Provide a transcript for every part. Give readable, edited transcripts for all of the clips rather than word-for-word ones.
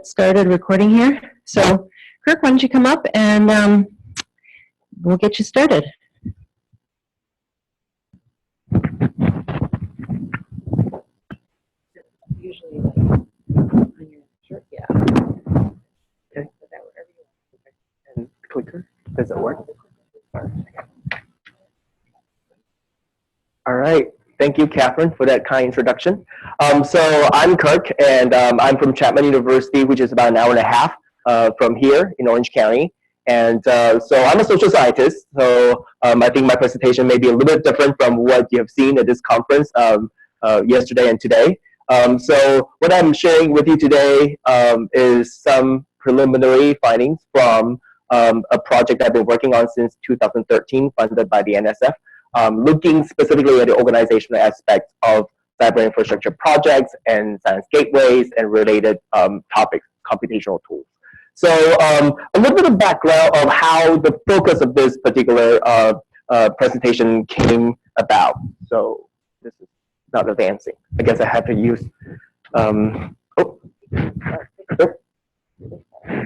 get started recording here. So, Kerk, why don't you come up and we'll get you started. Usually on your shirt, yeah. Okay. And clicker, does it work? All right. Thank you, Catherine, for that kind introduction. So I'm Kerk, and I'm from Chapman University, which is about an hour and a half from here in Orange County. And so I'm a social scientist, so I think my presentation may be a little bit different from what you have seen at this conference yesterday and today. So what I'm sharing with you today is some preliminary findings from a project I've been working on since 2013, funded by the NSF. Looking specifically at the organizational aspects of cyber infrastructure projects and science gateways and related topics, computational tools. So a little bit of background of how the focus of this particular presentation came about. So this is not advancing. I guess I have to use,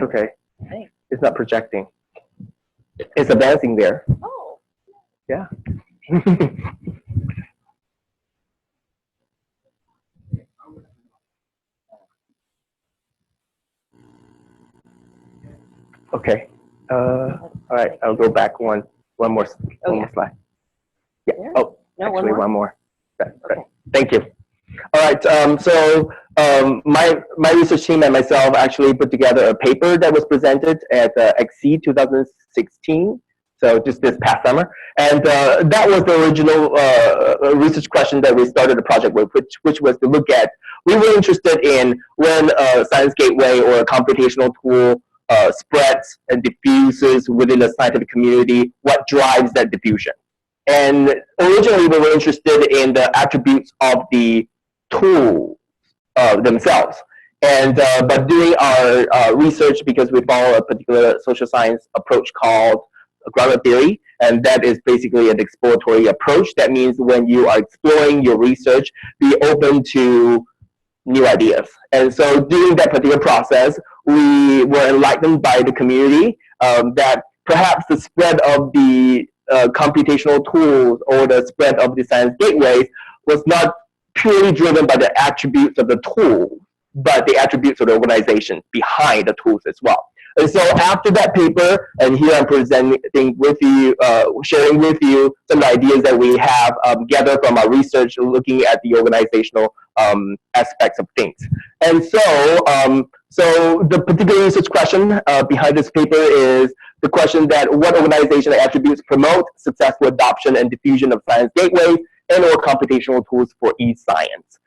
okay, it's not projecting. It's advancing there. Oh. Yeah. Okay. All right. I'll go back one more slide. Yeah. Oh, no, actually one more. Okay. Thank you. All right. So my research team and myself actually put together a paper that was presented at XC 2016. So just this past summer, and that was the original research question that we started the project with, which was to look at. We were interested in when a science gateway or a computational tool spreads and diffuses within the scientific community, what drives that diffusion. And originally, we were interested in the attributes of the tool themselves. And but doing our research, because we follow a particular social science approach called grounded theory, and that is basically an exploratory approach. That means when you are exploring your research, be open to new ideas. And so during that particular process, we were enlightened by the community that perhaps the spread of the computational tools or the spread of the science gateways was not purely driven by the attributes of the tool, but the attributes of the organization behind the tools as well. And so after that paper, and here I'm presenting with you, sharing with you some ideas that we have gathered from our research looking at the organizational aspects of things. And so, so the particular research question behind this paper is the question that what organizational attributes promote successful adoption and diffusion of science gateways and or computational tools for e-science.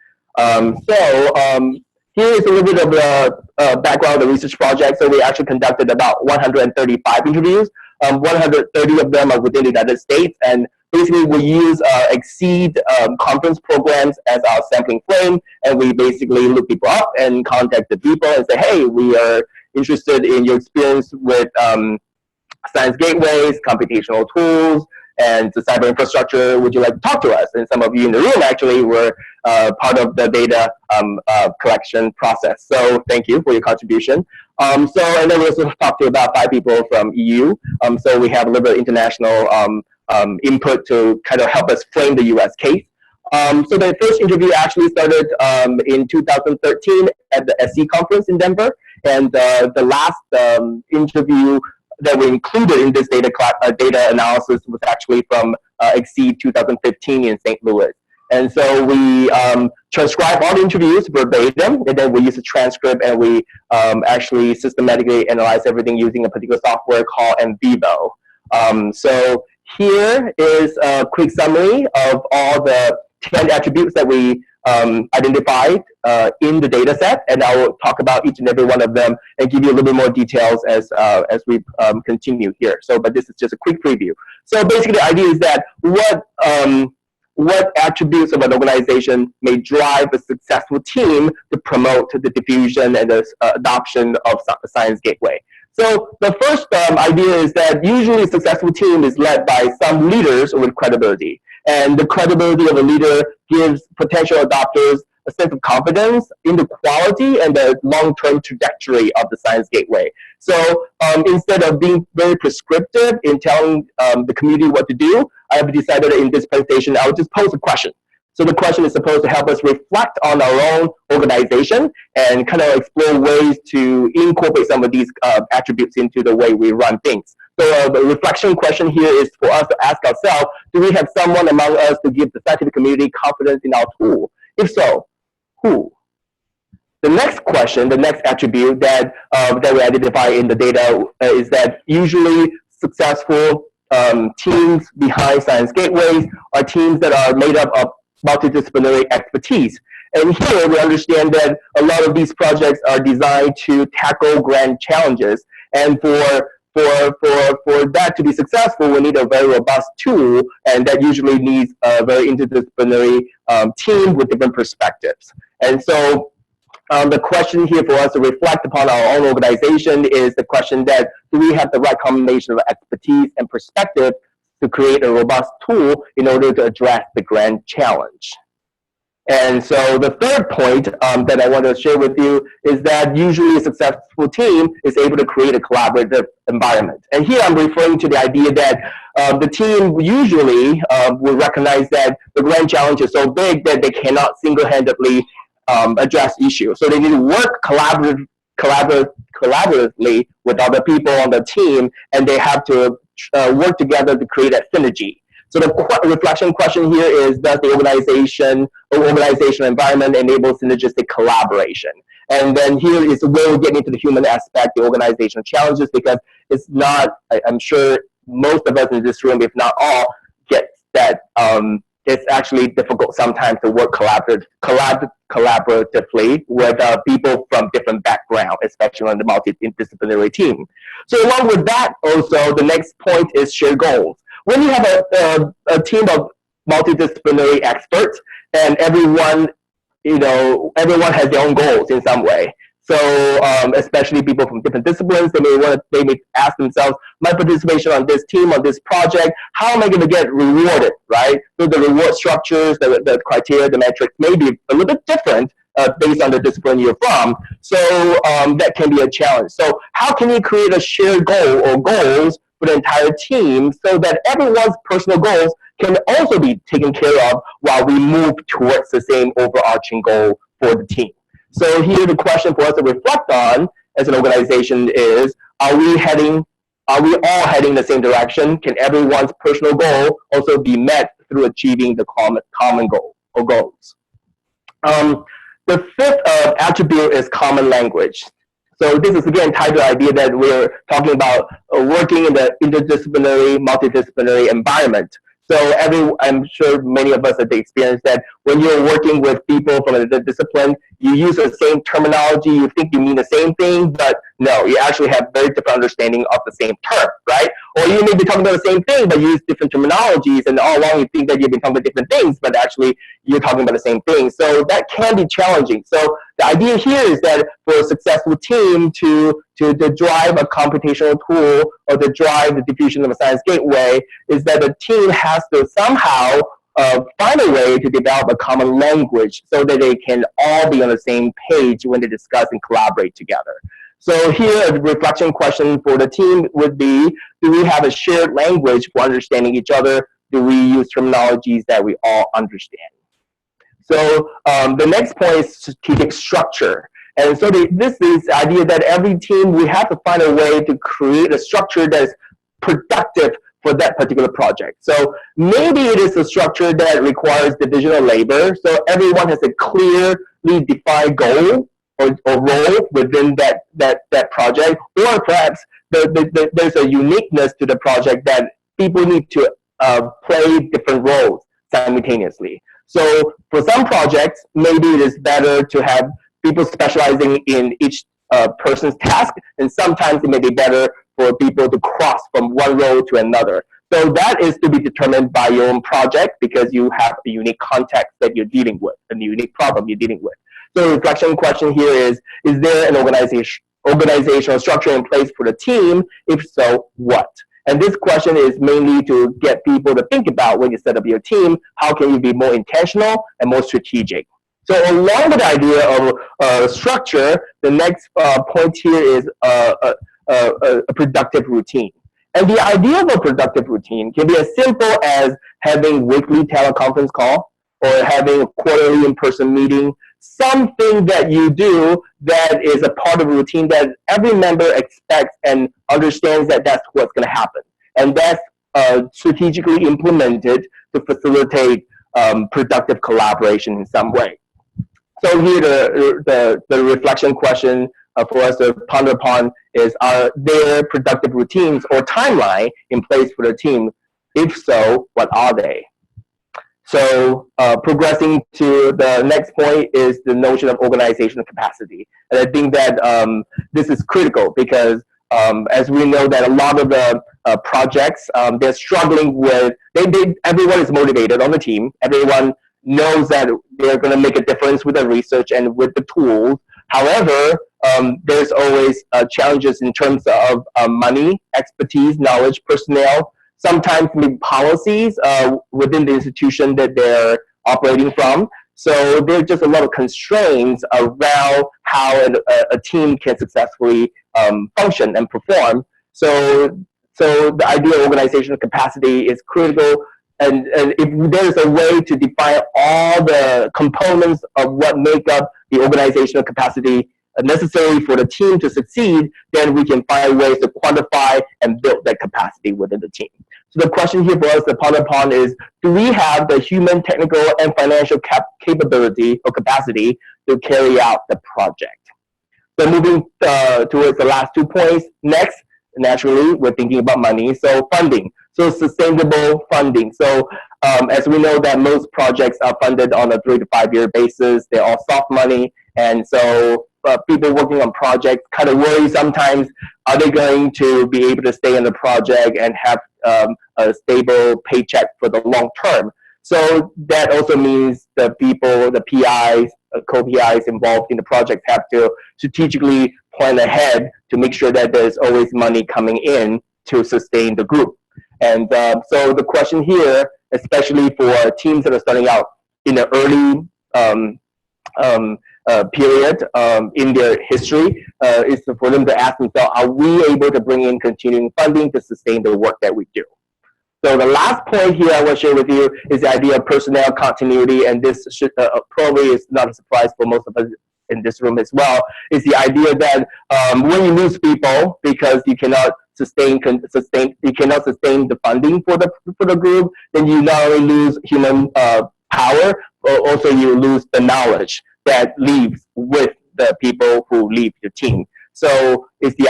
Here is a little bit of the background of the research project. So we actually conducted about 135 interviews. 130 of them are within the United States. And basically we use Exceed conference programs as our sampling frame. And we basically look people up and contact the people and say, hey, we are interested in your experience with science gateways, computational tools, and the cyber infrastructure. Would you like to talk to us? And some of you in the room actually were part of the data collection process. So thank you for your contribution. And then we also talked to about 5 people from EU. So we have a little bit of international input to kind of help us frame the US case. So the first interview actually started in 2013 at the SC conference in Denver. And the last interview that we included in this data analysis was actually from Exceed 2015 in St. Louis. And so we transcribe all the interviews verbatim, and then we use a transcript, and we actually systematically analyze everything using a particular software called NVivo. So here is a quick summary of all the 10 attributes that we identified in the data set, and I will talk about each and every one of them and give you a little bit more details as we continue here. So, but this is just a quick preview. So basically the idea is that what attributes of an organization may drive a successful team to promote the diffusion and the adoption of the science gateway. So the first idea is that usually a successful team is led by some leaders with credibility. And the credibility of a leader gives potential adopters a sense of confidence in the quality and the long-term trajectory of the Science Gateway. So instead of being very prescriptive in telling the community what to do, I have decided in this presentation I would just pose a question. So the question is supposed to help us reflect on our own organization and kind of explore ways to incorporate some of these attributes into the way we run things. So the reflection question here is for us to ask ourselves, do we have someone among us to give the scientific community confidence in our tool? If so, who? The next question, the next attribute that we identify in the data is that usually successful teams behind Science Gateways are teams that are made up of multidisciplinary expertise. And here we understand that a lot of these projects are designed to tackle grand challenges. And for that to be successful, we need a very robust tool, and that usually needs a very interdisciplinary team with different perspectives. And so the question here for us to reflect upon our own organization is the question that, do we have the right combination of expertise and perspective to create a robust tool in order to address the grand challenge? And so the third point that I want to share with you is that usually a successful team is able to create a collaborative environment. And here I'm referring to the idea that the team usually will recognize that the grand challenge is so big that they cannot single-handedly address issues. So they need to work collaboratively with other people on the team, and they have to work together to create that synergy. So the reflection question here is, does the organizational environment enable synergistic collaboration? And then here is where we get into the human aspect, the organizational challenges, because it's not, I'm sure most of us in this room, if not all, get that it's actually difficult sometimes to work collaboratively with people from different backgrounds, especially on the multidisciplinary team. So along with that, also, the next point is shared goals. When you have a team of multidisciplinary experts and everyone has their own goals in some way. So especially people from different disciplines, they may ask themselves, my participation on this team, on this project, how am I going to get rewarded, right? So the reward structures, the criteria, the metrics may be a little bit different based on the discipline you're from. So that can be a challenge. So how can you create a shared goal or goals for the entire team so that everyone's personal goals can also be taken care of while we move towards the same overarching goal for the team? So here the question for us to reflect on as an organization is, are we all heading in the same direction? Can everyone's personal goal also be met through achieving the common goal or goals? The fifth attribute is common language. So this is again tied to the idea that we're talking about working in the interdisciplinary, multidisciplinary environment. So I'm sure many of us have the experience that when you're working with people from a discipline, you use the same terminology, you think you mean the same thing, but no, you actually have very different understanding of the same term, right? Or you may be talking about the same thing, but use different terminologies, and all along you think that you've been talking about different things, but actually you're talking about the same thing. So that can be challenging. So the idea here is that for a successful team to drive a computational tool or to drive the diffusion of a science gateway is that the team has to somehow find a way to develop a common language so that they can all be on the same page when they discuss and collaborate together. So here, a reflection question for the team would be, do we have a shared language for understanding each other? Do we use terminologies that we all understand? So the next point is strategic structure. And so this is the idea that every team, we have to find a way to create a structure that is productive for that particular project. So maybe it is a structure that requires division of labor, so everyone has a clearly defined goal or role within that project, or perhaps there's a uniqueness to the project that people need to play different roles simultaneously. So for some projects, maybe it is better to have people specializing in each person's task, and sometimes it may be better for people to cross from one role to another. So that is to be determined by your own project because you have a unique context that you're dealing with, a unique problem you're dealing with. So the reflection question here is there an organizational structure in place for the team? If so, what? And this question is mainly to get people to think about when you set up your team, how can you be more intentional and more strategic? So along with the idea of structure, the next point here is a productive routine. And the idea of a productive routine can be as simple as having weekly teleconference call or having a quarterly in-person meeting, something that you do that is a part of a routine that every member expects and understands that that's what's going to happen. And that's strategically implemented to facilitate productive collaboration in some way. So here the reflection question for us to ponder upon is, are there productive routines or timeline in place for the team? If so, what are they? So progressing to the next point is the notion of organizational capacity. And I think that this is critical because as we know that a lot of the projects, they're struggling with, everyone is motivated on the team. Everyone knows that they're going to make a difference with the research and with the tools. However, there's always challenges in terms of money, expertise, knowledge, personnel, sometimes policies within the institution that they're operating from. So there's just a lot of constraints around how a team can successfully function and perform. So the idea of organizational capacity is critical. And if there's a way to define all the components of what make up the organizational capacity necessary for the team to succeed, then we can find ways to quantify and build that capacity within the team. So the question here for us to ponder upon is, do we have the human, technical, and financial capability or capacity to carry out the project? So moving towards the last 2 points. Next, naturally, we're thinking about money. So funding. So sustainable funding. So as we know that most projects are funded on a 3 to 5 year basis. They're all soft money. And so people working on projects kind of worry sometimes, are they going to be able to stay in the project and have a stable paycheck for the long term? So that also means the people, the PIs, co-PIs involved in the project have to strategically plan ahead to make sure that there's always money coming in to sustain the group. And so the question here, especially for teams that are starting out in the early period in their history, is for them to ask themselves, are we able to bring in continuing funding to sustain the work that we do? So the last point here I want to share with you is the idea of personnel continuity, and this should, probably is not a surprise for most of us in this room as well, is the idea that when you lose people because you cannot sustain the funding for the group, then you not only lose human power, but also you lose the knowledge that leaves with the people who leave the team. So here's the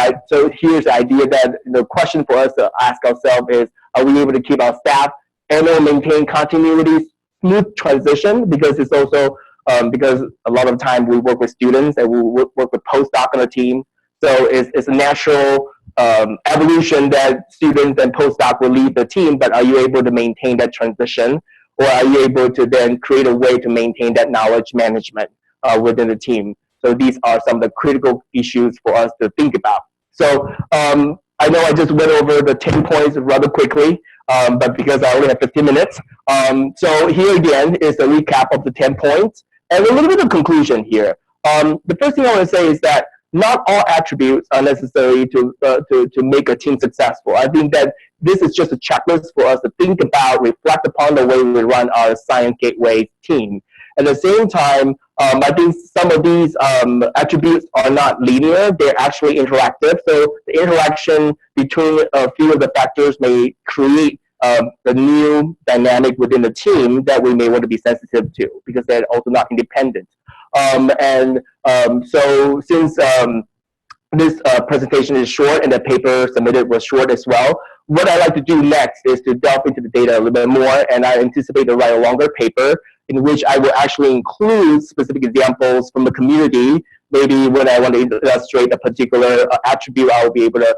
idea that the question for us to ask ourselves is, are we able to keep our staff and maintain continuity, smooth transition? Because it's also because a lot of time we work with students and we work with postdoc on the team. So it's a natural evolution that students and postdoc will leave the team, but are you able to maintain that transition? Or are you able to then create a way to maintain that knowledge management within the team? So these are some of the critical issues for us to think about. So I know I just went over the 10 points rather quickly, but because I only have 15 minutes. So here again is a recap of the 10 points and a little bit of conclusion here. The first thing I want to say is that not all attributes are necessary to make a team successful. I think that this is just a checklist for us to think about, reflect upon the way we run our Science Gateway team. At the same time, I think some of these attributes are not linear, they're actually interactive. So the interaction between a few of the factors may create a new dynamic within the team that we may want to be sensitive to, because they're also not independent. So since this presentation is short and the paper submitted was short as well, what I'd like to do next is to delve into the data a little bit more, and I anticipate to write a longer paper in which I will actually include specific examples from the community. Maybe when I want to illustrate a particular attribute, I'll be able to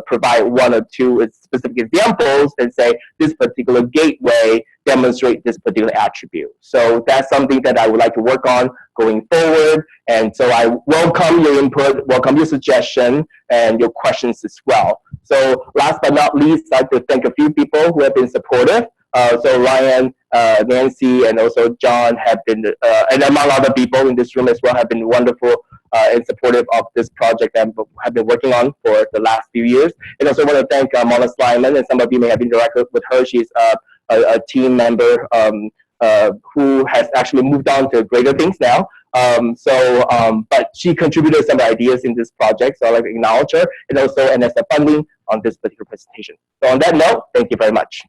provide 1 or 2 specific examples and say this particular gateway demonstrates this particular attribute. So that's something that I would like to work on going forward. And so I welcome your input, welcome your suggestion, and your questions as well. So last but not least, I'd like to thank a few people who have been supportive. So Ryan, Nancy, and also John have been, and among other people in this room as well, have been wonderful and supportive of this project that have been working on for the last few years. And also want to thank Mona Slyman, and some of you may have interacted with her. She's a team member who has actually moved on to greater things now. But she contributed some ideas in this project, so I'd like to acknowledge her, and also NSF funding on this particular presentation. So on that note, thank you very much.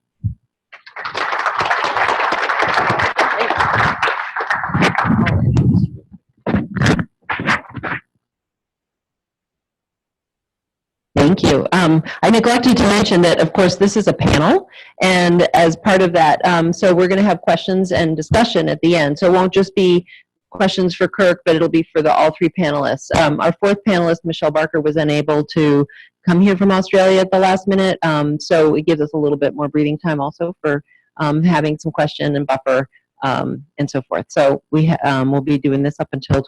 Thank you. I neglected to mention that, of course, this is a panel, and as part of that, so we're going to have questions and discussion at the end. So it won't just be questions for Kerk, but it'll be for all three panelists. Our fourth panelist, Michelle Barker, was unable to come here from Australia at the last minute, so it gives us a little bit more breathing time also for having some question and buffer and so forth. So we'll be doing this up until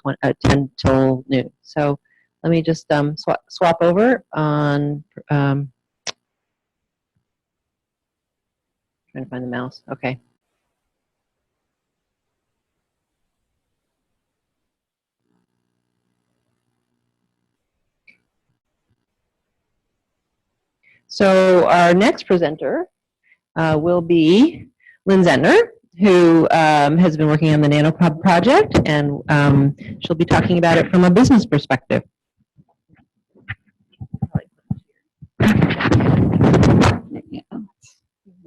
10 till noon. So let me just swap over on, trying to find the mouse, okay. So our next presenter will be Lynn Zentner, who has been working on the NanoHub project, and she'll be talking about it from a business perspective.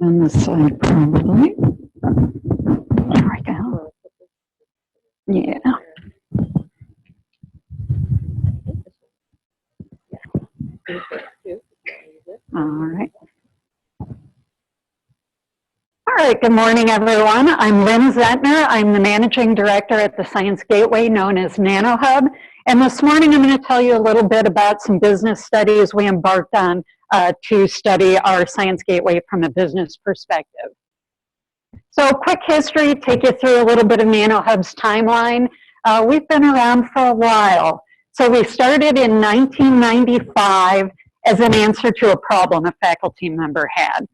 On the side, probably. There we go. Yeah. All right. All right, good morning, everyone. I'm Lynn Zentner. I'm the Managing Director at the Science Gateway, known as NanoHub. And this morning, I'm going to tell you a little bit about some business studies we embarked on to study our Science Gateway from a business perspective. So quick history, take you through a little bit of NanoHub's timeline. We've been around for a while. So we started in 1995 as an answer to a problem a faculty member had.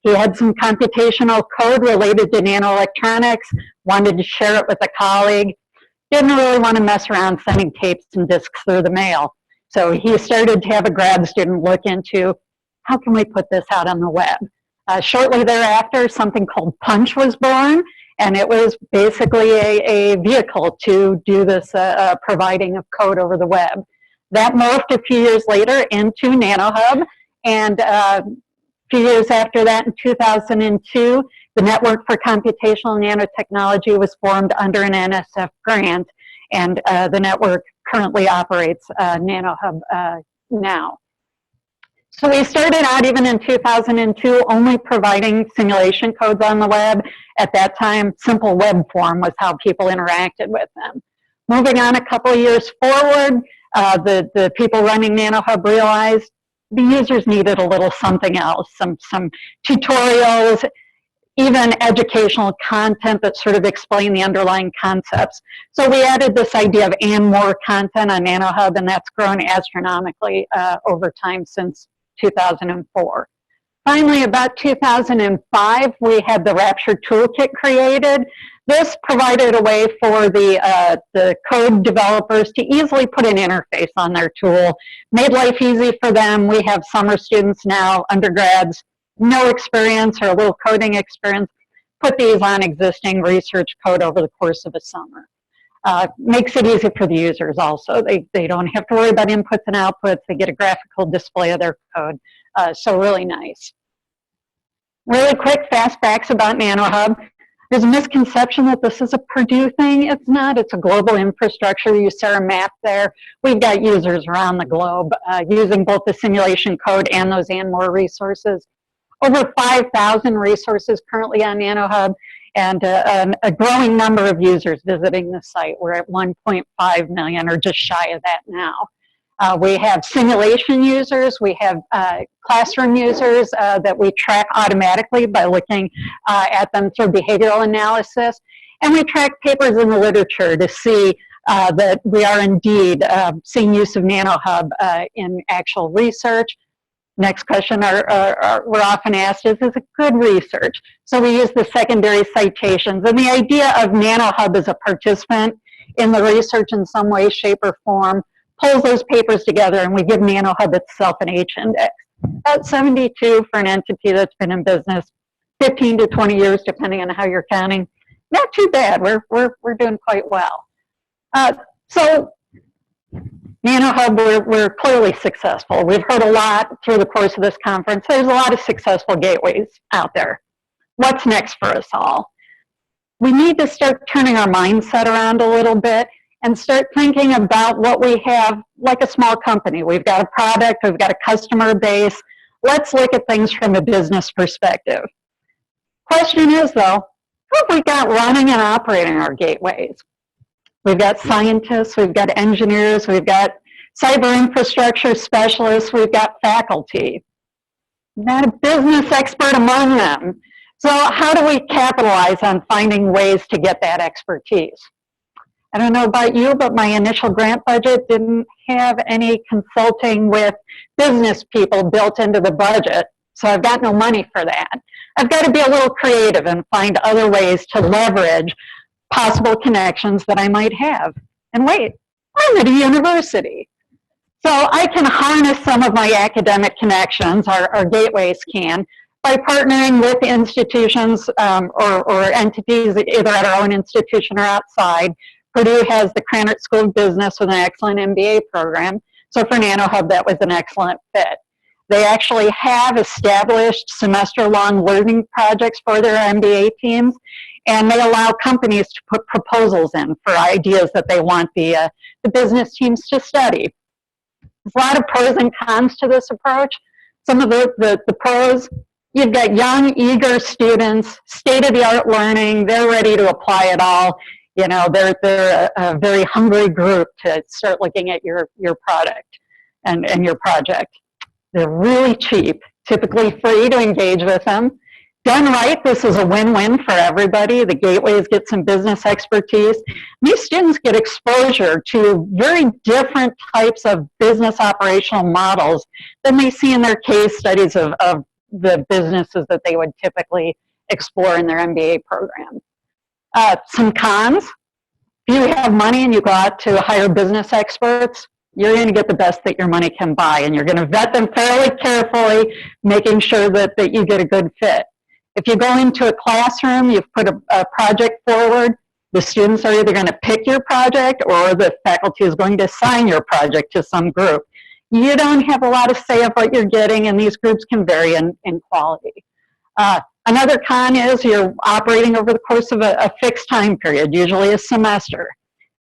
He had some computational code related to nanoelectronics, wanted to share it with a colleague, didn't really want to mess around sending tapes and disks through the mail. So he started to have a grad student look into, how can we put this out on the web? Shortly thereafter, something called Punch was born, and it was basically a vehicle to do this providing of code over the web. That morphed a few years later into NanoHub, and a few years after that, in 2002, the Network for Computational Nanotechnology was formed under an NSF grant, and the network currently operates NanoHub now. So we started out even in 2002 only providing simulation codes on the web. At that time, simple web form was how people interacted with them. Moving on a couple of years forward, the people running NanoHub realized the users needed a little something else, some tutorials, even educational content that sort of explain the underlying concepts. So we added this idea of and more content on NanoHub, and that's grown astronomically over time since 2004. Finally, about 2005, we had the Rapture Toolkit created. This provided a way for the code developers to easily put an interface on their tool, made life easy for them. We have summer students now, undergrads, no experience or a little coding experience, put these on existing research code over the course of a summer. Makes it easy for the users also. They don't have to worry about inputs and outputs. They get a graphical display of their code. So really nice. Really quick, fast facts about NanoHub. There's a misconception that this is a Purdue thing. It's not. It's a global infrastructure. You see our map there. We've got users around the globe using both the simulation code and those and more resources. Over 5,000 resources currently on NanoHub, and a growing number of users visiting the site. We're at 1.5 million, or just shy of that now. We have simulation users, we have classroom users that we track automatically by looking at them through behavioral analysis, and we track papers in the literature to see that we are indeed seeing use of NanoHub in actual research. Next question we're often asked is it good research? So we use the secondary citations. And the idea of NanoHub as a participant in the research in some way, shape, or form pulls those papers together, and we give NanoHub itself an H index. About 72 for an entity that's been in business 15 to 20 years, depending on how you're counting. Not too bad. We're doing quite well. So NanoHub, we're clearly successful. We've heard a lot through the course of this conference. There's a lot of successful gateways out there. What's next for us all? We need to start turning our mindset around a little bit and start thinking about what we have like a small company. We've got a product, we've got a customer base. Let's look at things from a business perspective. Question is though, who have we got running and operating our gateways? We've got scientists, we've got engineers, we've got cyber-infrastructure specialists, we've got faculty. Not a business expert among them. So how do we capitalize on finding ways to get that expertise? I don't know about you, but my initial grant budget didn't have any consulting with business people built into the budget, so I've got no money for that. I've got to be a little creative and find other ways to leverage possible connections that I might have. And wait, I'm at a university. So I can harness some of my academic connections, our gateways can, by partnering with institutions or entities either at our own institution or outside. Purdue has the Krannert School of Business with an excellent MBA program. So for NanoHub, that was an excellent fit. They actually have established semester-long learning projects for their MBA teams, and they allow companies to put proposals in for ideas that they want the business teams to study. There's a lot of pros and cons to this approach. Some of the pros, you've got young, eager students, state-of-the-art learning, they're ready to apply it all. You know, they're a very hungry group to start looking at your product and your project. They're really cheap, typically free to engage with them. Done right, this is a win-win for everybody. The gateways get some business expertise. These students get exposure to very different types of business operational models than they see in their case studies of the businesses that they would typically explore in their MBA program. Some cons, if you have money and you go out to hire business experts, you're going to get the best that your money can buy, and you're going to vet them fairly carefully, making sure that you get a good fit. If you go into a classroom, you've put a project forward, the students are either going to pick your project or the faculty is going to assign your project to some group. You don't have a lot of say of what you're getting, and these groups can vary in quality. Another con is you're operating over the course of a fixed time period, usually a semester.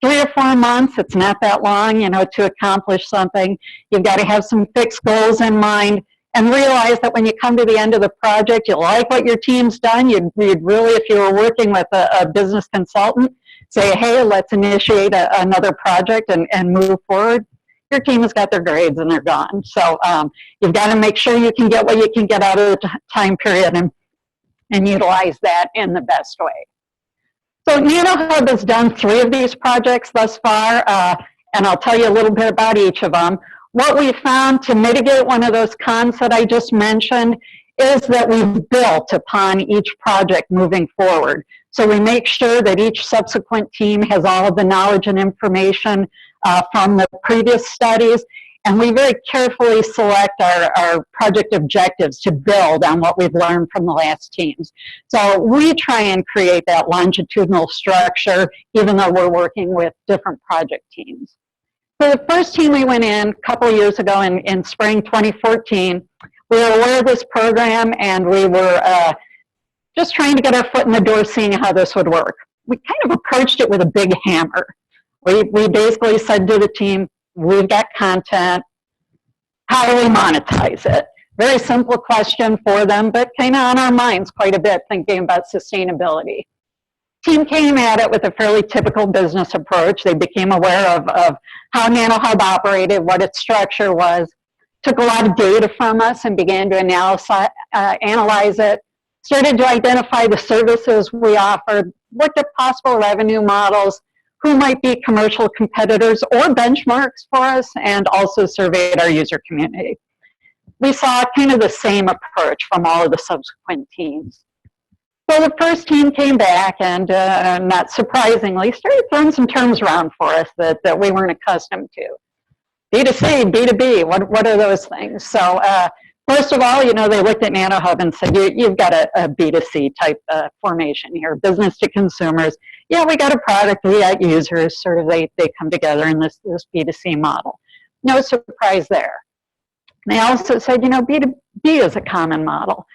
3 or 4 months, it's not that long, you know, to accomplish something. You've got to have some fixed goals in mind and realize that when you come to the end of the project, you like what your team's done. You'd really, if you were working with a business consultant, say, hey, let's initiate another project and move forward. Your team has got their grades and they're gone. So you've got to make sure you can get what you can get out of the time period and utilize that in the best way. So NanoHub has done 3 of these projects thus far, and I'll tell you a little bit about each of them. What we found to mitigate one of those cons that I just mentioned is that we've built upon each project moving forward. So we make sure that each subsequent team has all of the knowledge and information from the previous studies, and we very carefully select our project objectives to build on what we've learned from the last teams. So we try and create that longitudinal structure, even though we're working with different project teams. For the first team we went in a couple years ago in spring 2014, we were aware of this program, and we were just trying to get our foot in the door, seeing how this would work. We kind of approached it with a big hammer. We basically said to the team, we've got content, how do we monetize it? Very simple question for them, but kind of on our minds quite a bit, thinking about sustainability. Team came at it with a fairly typical business approach. They became aware of how NanoHub operated, what its structure was, took a lot of data from us and began to analyze it, started to identify the services we offered, looked at possible revenue models, who might be commercial competitors or benchmarks for us, and also surveyed our user community. we saw kind of the same approach from all of the subsequent teams. So the first team came back and, not surprisingly, started throwing some terms around for us that we weren't accustomed to. B2C, B2B, what are those things? So first of all, they looked at NanoHub and said, you've got a B2C type formation here, business to consumers. Yeah, we got a product, we got users, sort of they come together in this B2C model. No surprise there. They also said, B2B is a common model.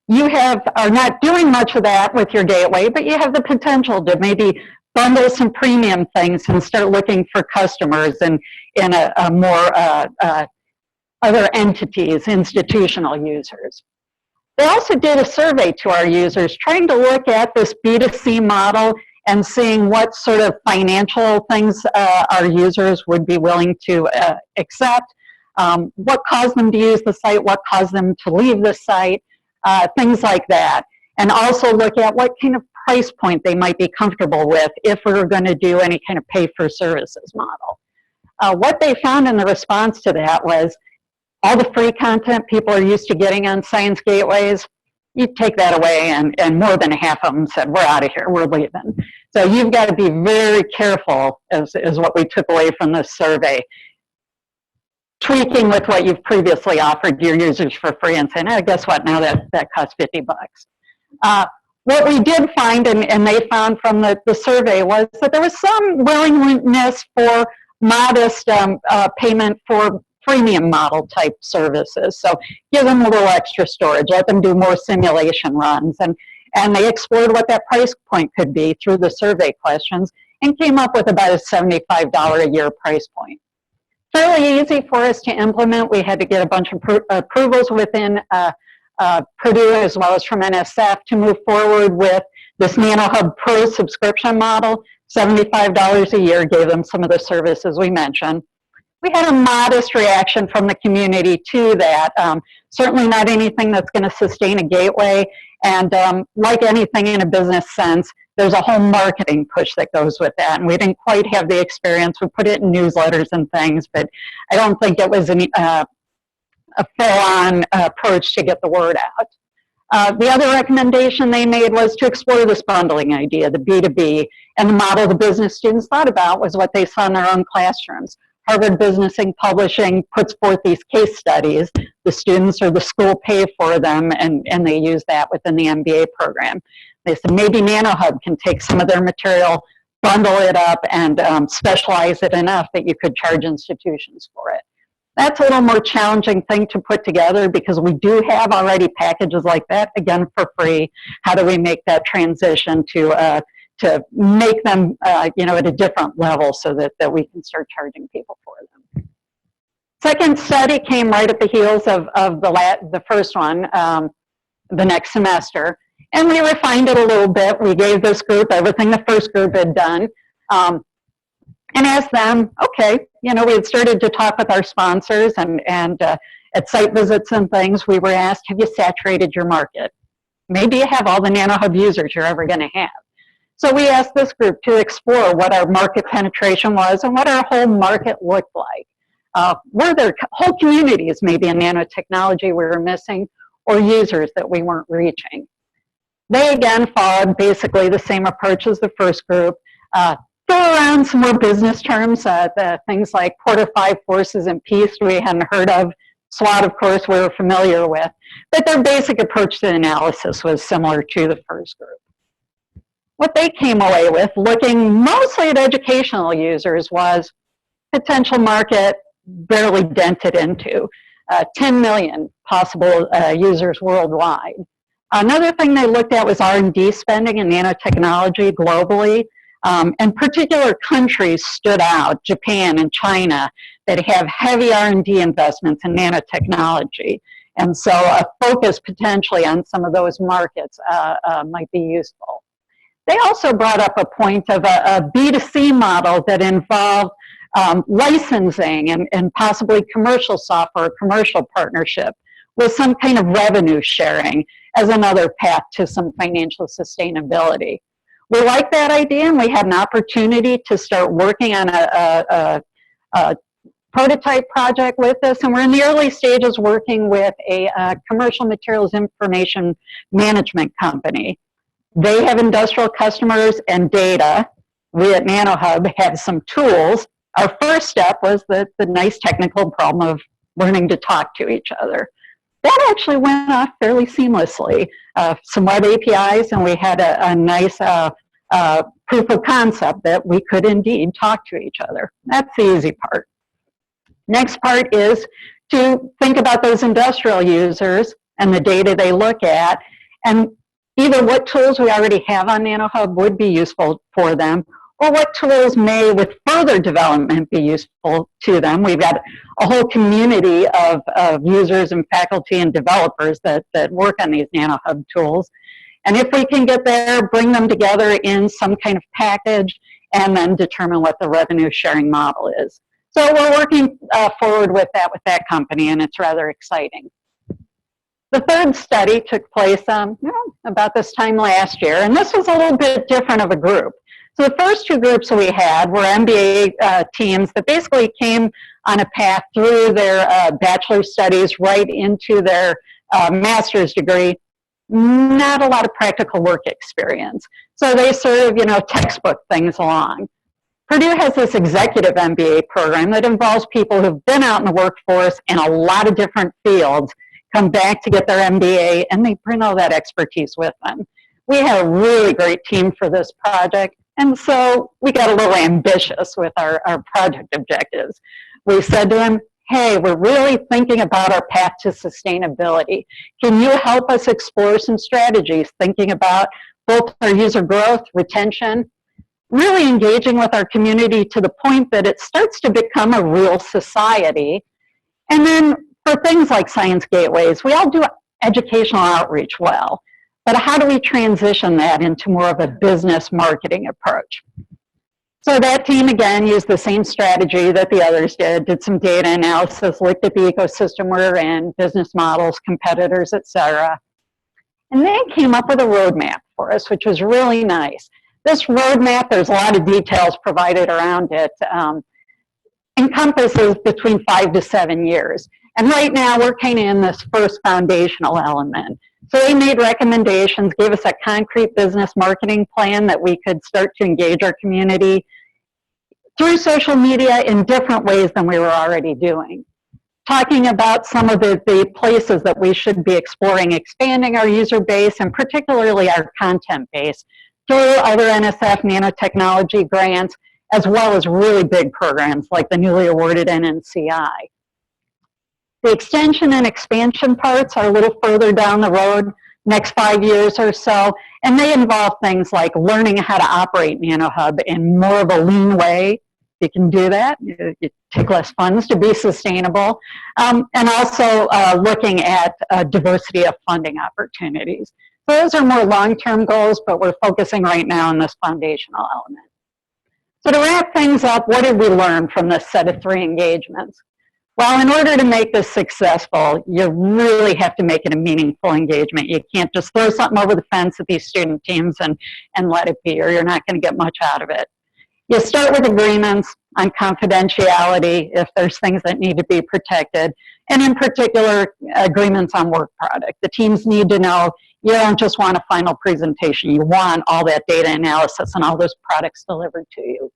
You are not doing much of that with your gateway, but you have the potential to maybe bundle some premium things and start looking for customers in a more other entities, institutional users. They also did a survey to our users trying to look at this B2C model and seeing what sort of financial things our users would be willing to accept, what caused them to use the site, what caused them to leave the site, things like that. And also look at what kind of price point they might be comfortable with if we were going to do any kind of pay for services model. What they found in the response to that was all the free content people are used to getting on science gateways, you take that away, and more than half of them said, we're out of here, we're leaving. So you've got to be very careful, is what we took away from this survey. Tweaking with what you've previously offered your users for free and saying, oh, guess what, now that costs $50. What we did find, and they found from the survey, was that there was some willingness for modest payment for freemium model type services. So give them a little extra storage, let them do more simulation runs. And they explored what that price point could be through the survey questions and came up with about a $75 a year price point. Fairly easy for us to implement. We had to get a bunch of approvals within Purdue as well as from NSF to move forward with this NanoHub Pro subscription model. $75 a year gave them some of the services we mentioned. We had a modest reaction from the community to that. Certainly not anything that's going to sustain a gateway. And like anything in a business sense, there's a whole marketing push that goes with that. And we didn't quite have the experience. We put it in newsletters and things, but I don't think it was a full-on approach to get the word out. The other recommendation they made was to explore this bundling idea, the B2B, and the model the business students thought about was what they saw in their own classrooms. Harvard Business Publishing puts forth these case studies. The students or the school pay for them, and they use that within the MBA program. They said maybe NanoHub can take some of their material, bundle it up, and specialize it enough that you could charge institutions for it. That's a little more challenging thing to put together because we do have already packages like that, again, for free. How do we make that transition to make them, at a different level so that we can start charging people for them? Second study came right at the heels of the first one, the next semester, and we refined it a little bit. We gave this group everything the first group had done, and asked them, okay, we had started to talk with our sponsors and at site visits and things, we were asked, have you saturated your market? Maybe you have all the NanoHub users you're ever going to have. So we asked this group to explore what our market penetration was and what our whole market looked like. Were there whole communities maybe in nanotechnology we were missing or users that we weren't reaching? They again followed basically the same approach as the first group. Throw around some more business terms, the things like Porter 5 forces and peace we hadn't heard of. SWOT, of course, we were familiar with. But their basic approach to analysis was similar to the first group. What they came away with, looking mostly at educational users, was potential market barely dented into. 10 million possible users worldwide. Another thing they looked at was R&D spending in nanotechnology globally. And particular countries stood out, Japan and China, that have heavy R&D investments in nanotechnology. And so a focus potentially on some of those markets might be useful. They also brought up a point of a B2C model that involved licensing and possibly commercial software, commercial partnership with some kind of revenue sharing as another path to some financial sustainability. We like that idea, and we had an opportunity to start working on a prototype project with this, and we're in the early stages working with a commercial materials information management company. They have industrial customers and data. We at NanoHub have some tools. Our first step was the nice technical problem of learning to talk to each other. That actually went off fairly seamlessly. Some web APIs, and we had a nice proof of concept that we could indeed talk to each other. That's the easy part. Next part is to think about those industrial users and the data they look at, and either what tools we already have on NanoHub would be useful for them, or what tools may, with further development, be useful to them. We've got a whole community of users and faculty and developers that work on these NanoHub tools. And if we can get there, bring them together in some kind of package, and then determine what the revenue sharing model is. So we're working forward with that company, and it's rather exciting. The third study took place about this time last year, and this was a little bit different of a group. So the first two groups we had were MBA teams that basically came on a path through their bachelor's studies right into their master's degree. Not a lot of practical work experience. So they sort of, textbook things along. Purdue has this executive MBA program that involves people who've been out in the workforce in a lot of different fields, come back to get their MBA, and they bring all that expertise with them. We had a really great team for this project, and so we got a little ambitious with our project objectives. We said to them, hey, we're really thinking about our path to sustainability. Can you help us explore some strategies, thinking about both our user growth, retention, really engaging with our community to the point that it starts to become a real society. And then for things like science gateways, we all do educational outreach well, but how do we transition that into more of a business marketing approach? So that team, again, used the same strategy that the others did some data analysis, looked at the ecosystem we're in, business models, competitors, et cetera. And they came up with a roadmap for us, which was really nice. This roadmap, there's a lot of details provided around it, encompasses between 5 to 7 years. And right now, we're kind of in this first foundational element. So they made recommendations, gave us a concrete business marketing plan that we could start to engage our community through social media in different ways than we were already doing. Talking about some of the places that we should be exploring, expanding our user base, and particularly our content base, through other NSF nanotechnology grants, as well as really big programs like the newly awarded NNCI. The extension and expansion parts are a little further down the road, next 5 years or so, and they involve things like learning how to operate NanoHub in more of a lean way. You can do that. You take less funds to be sustainable, and also looking at diversity of funding opportunities. Those are more long-term goals, but we're focusing right now on this foundational element. So to wrap things up, what did we learn from this set of 3 engagements? Well, in order to make this successful, you really have to make it a meaningful engagement. You can't just throw something over the fence at these student teams and let it be, or you're not going to get much out of it. You start with agreements on confidentiality if there's things that need to be protected, and in particular, agreements on work product. The teams need to know you don't just want a final presentation. You want all that data analysis and all those products delivered to you.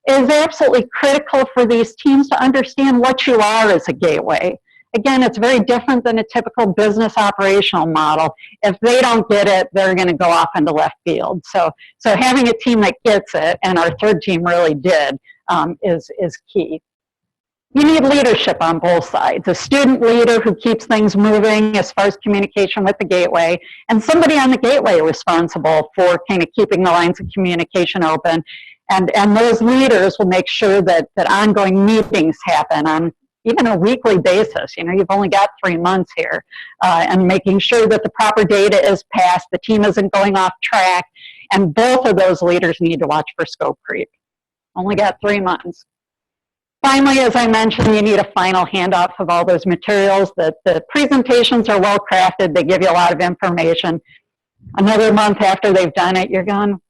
It is absolutely critical for these teams to understand what you are as a gateway. Again, it's very different than a typical business operational model. If they don't get it, they're going to go off into left field. So having a team that gets it, and our third team really did, is key. You need leadership on both sides. A student leader who keeps things moving as far as communication with the gateway, and somebody on the gateway responsible for kind of keeping the lines of communication open. And those leaders will make sure that ongoing meetings happen on even a weekly basis. You've only got 3 months here, and making sure that the proper data is passed, the team isn't going off track, and both of those leaders need to watch for scope creep. Only got 3 months. Finally, as I mentioned, you need a final handoff of all those materials. The presentations are well crafted. They give you a lot of information. Another month after they've done it, you're going,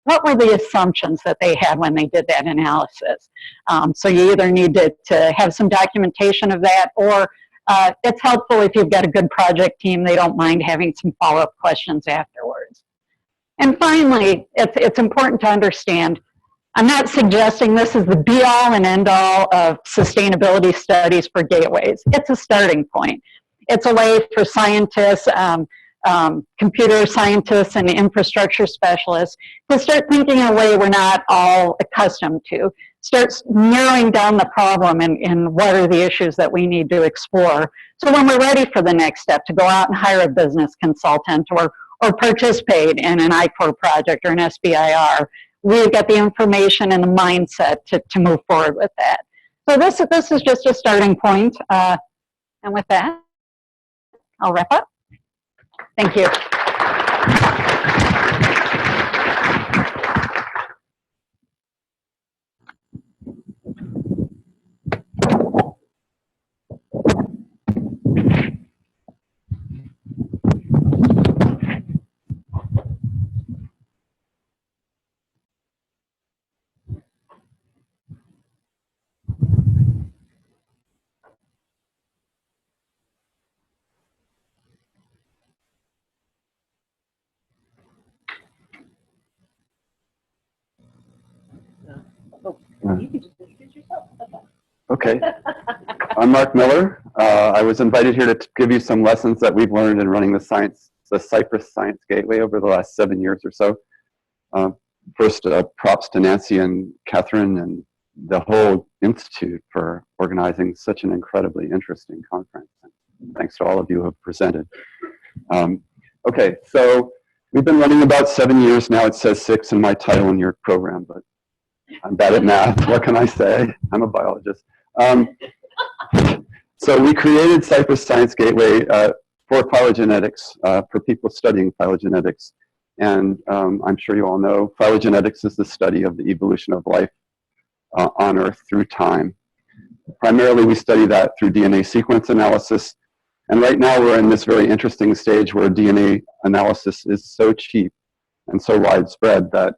what were the assumptions that they had when they did that analysis? So you either need to have some documentation of that, or it's helpful if you've got a good project team. They don't mind having some follow-up questions afterwards. And finally, it's important to understand, I'm not suggesting this is the be-all and end-all of sustainability studies for gateways. It's a starting point. It's a way for scientists, computer scientists and infrastructure specialists to start thinking in a way we're not all accustomed to. Start narrowing down the problem and what are the issues that we need to explore. So when we're ready for the next step, to go out and hire a business consultant or participate in an I-Corps project or an SBIR, we've got the information and the mindset to move forward with that. So this is just a starting point. And with that, I'll wrap up. Thank you. Okay. I'm Mark Miller. I was invited here to give you some lessons that we've learned in running the Cypress Science Gateway over the last 7 years or so. First, props to Nancy and Catherine and the whole Institute for organizing such an incredibly interesting conference. Thanks to all of you who have presented. Okay, so we've been running about 7 years now. It says 6 in my title in your program, but I'm bad at math. What can I say? I'm a biologist. So we created Cypress Science Gateway for phylogenetics, for people studying phylogenetics. And I'm sure you all know phylogenetics is the study of the evolution of life on Earth through time. Primarily, we study that through DNA sequence analysis. And right now, we're in this very interesting stage where DNA analysis is so cheap and so widespread that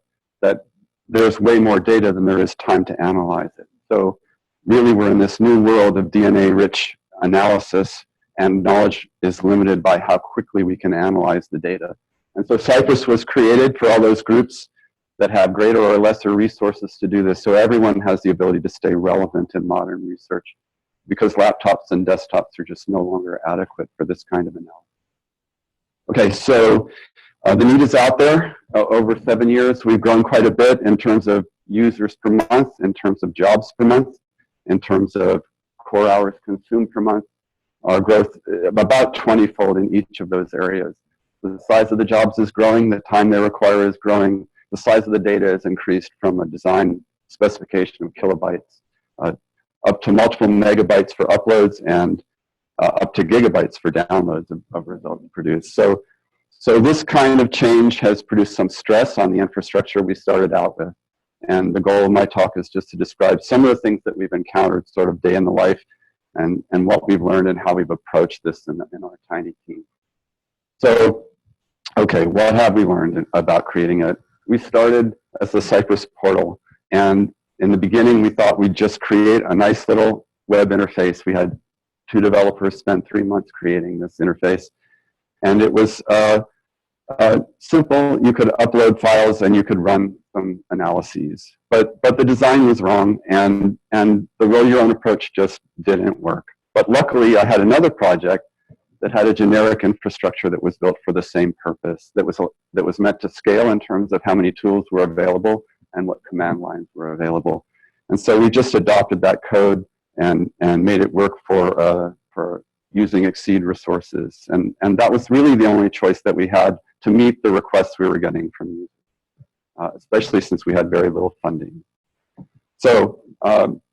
there's way more data than there is time to analyze it. So really, we're in this new world of DNA-rich analysis, and knowledge is limited by how quickly we can analyze the data. And so Cypress was created for all those groups that have greater or lesser resources to do this, so everyone has the ability to stay relevant in modern research, because laptops and desktops are just no longer adequate for this kind of analysis. Okay, so the need is out there. Over 7 years, we've grown quite a bit in terms of users per month, in terms of jobs per month, in terms of core hours consumed per month. Our growth about 20-fold in each of those areas. The size of the jobs is growing, the time they require is growing, the size of the data is increased from a design specification of kilobytes up to multiple megabytes for uploads and up to gigabytes for downloads of results produced. So this kind of change has produced some stress on the infrastructure we started out with. And the goal of my talk is just to describe some of the things that we've encountered sort of day in the life and what we've learned and how we've approached this in our tiny team. So, okay, what have we learned about creating it? We started as the Cypress portal. And in the beginning, we thought we'd just create a nice little web interface. We had 2 developers spend 3 months creating this interface. And it was simple. You could upload files and you could run some analyses. But the design was wrong, and the roll your own approach just didn't work. But luckily, I had another project that had a generic infrastructure that was built for the same purpose, that was meant to scale in terms of how many tools were available and what command lines were available. And so we just adopted that code and made it work for using Exceed resources. And that was really the only choice that we had to meet the requests we were getting from users, especially since we had very little funding. So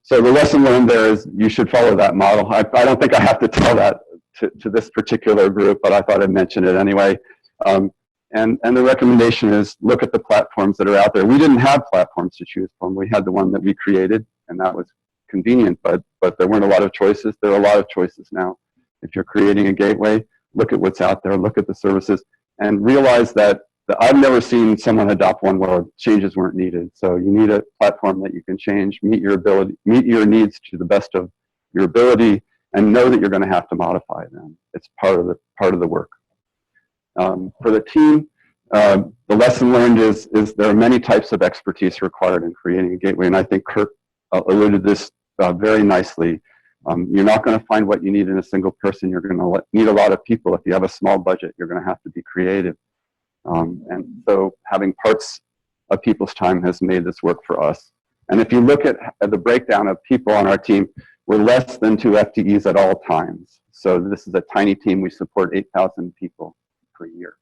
the lesson learned there is you should follow that model. I don't think I have to tell that to this particular group, but I thought I'd mention it anyway. And the recommendation is look at the platforms that are out there. We didn't have platforms to choose from. We had the one that we created, and that was convenient, but there weren't a lot of choices. There are a lot of choices now. If you're creating a gateway, look at what's out there, look at the services, and realize that I've never seen someone adopt one where changes weren't needed. So you need a platform that you can change, meet your needs to the best of your ability, and know that you're going to have to modify them. It's part of the work. For the team, the lesson learned is there are many types of expertise required in creating a gateway, and I think Kerk alluded this very nicely. You're not going to find what you need in a single person. You're going to need a lot of people. If you have a small budget, you're going to have to be creative. And so having parts of people's time has made this work for us. And if you look at the breakdown of people on our team, we're less than 2 FTEs at all times. So this is a tiny team. We support 8,000 people per year.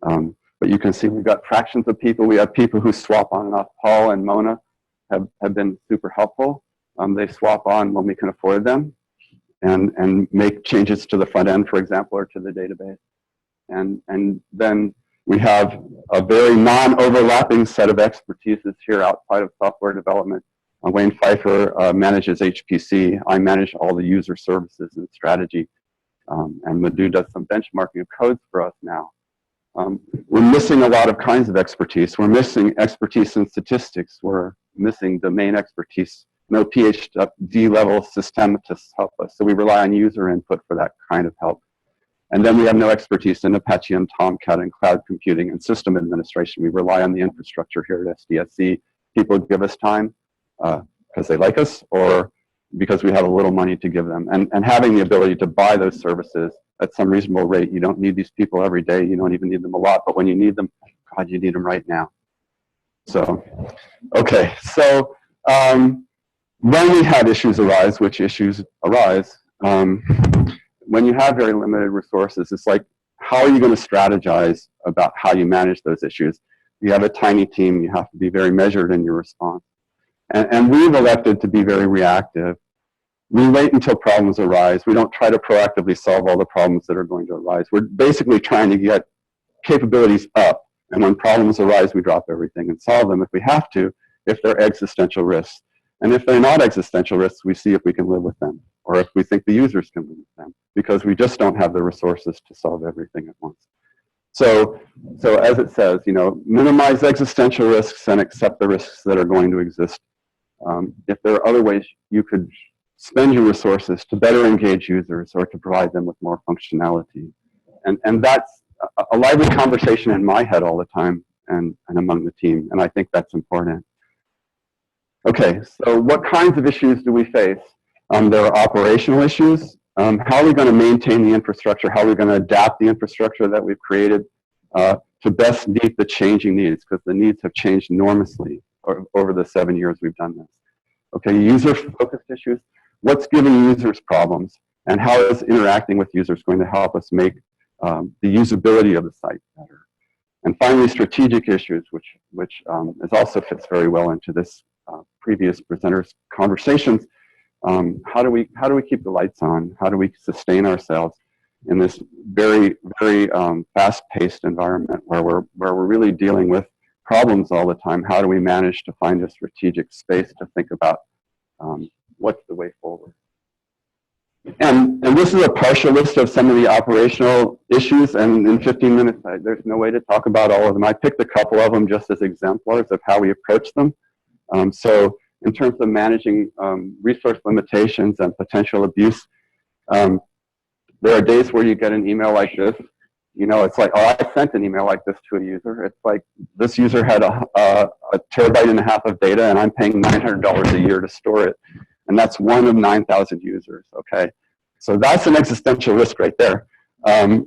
But you can see we've got fractions of people. We have people who swap on and off. Paul and Mona have been super helpful. They swap on when we can afford them and make changes to the front end, for example, or to the database. And then we have a very non-overlapping set of expertises here outside of software development. Wayne Pfeiffer manages HPC. I manage all the user services and strategy. And Madhu does some benchmarking of codes for us now. We're missing a lot of kinds of expertise. We're missing expertise in statistics. We're missing domain expertise. No PhD level systematists help us. So we rely on user input for that kind of help. And then we have no expertise in Apache and Tomcat and cloud computing and system administration. We rely on the infrastructure here at SDSC. People give us time because they like us or because we have a little money to give them. And having the ability to buy those services at some reasonable rate. You don't need these people every day. You don't even need them a lot. But when you need them, God, you need them right now. So, okay. So when we have issues arise, which issues arise, when you have very limited resources, it's like, how are you going to strategize about how you manage those issues? You have a tiny team. You have to be very measured in your response. And we've elected to be very reactive. We wait until problems arise. We don't try to proactively solve all the problems that are going to arise. We're basically trying to get capabilities up. And when problems arise, we drop everything and solve them if we have to, if they're existential risks. And if they're not existential risks, we see if we can live with them, or if we think the users can live with them, because we just don't have the resources to solve everything at once. So as it says, you know, minimize existential risks and accept the risks that are going to exist. If there are other ways you could spend your resources to better engage users or to provide them with more functionality. And that's a lively conversation in my head all the time and among the team, and I think that's important. Okay, so what kinds of issues do we face? There are operational issues. How are we going to maintain the infrastructure? How are we going to adapt the infrastructure that we've created to best meet the changing needs? Because the needs have changed enormously over the 7 years we've done this. Okay, user-focused issues. What's giving users problems? And how is interacting with users going to help us make the usability of the site better? And finally, strategic issues, which also fits very well into this previous presenters' conversations. How do we keep the lights on? How do we sustain ourselves in this very, very fast-paced environment where we're really dealing with problems all the time? How do we manage to find a strategic space to think about what's the way forward? And this is a partial list of some of the operational issues, and in 15 minutes, there's no way to talk about all of them. I picked a couple of them just as exemplars of how we approach them. So in terms of managing resource limitations and potential abuse, there are days where you get an email like this. You know, it's like, oh, I sent an email like this to a user. It's like, this user had a 1.5 terabytes of data, and I'm paying $900 a year to store it. And that's one of 9,000 users, okay? So that's an existential risk right there. And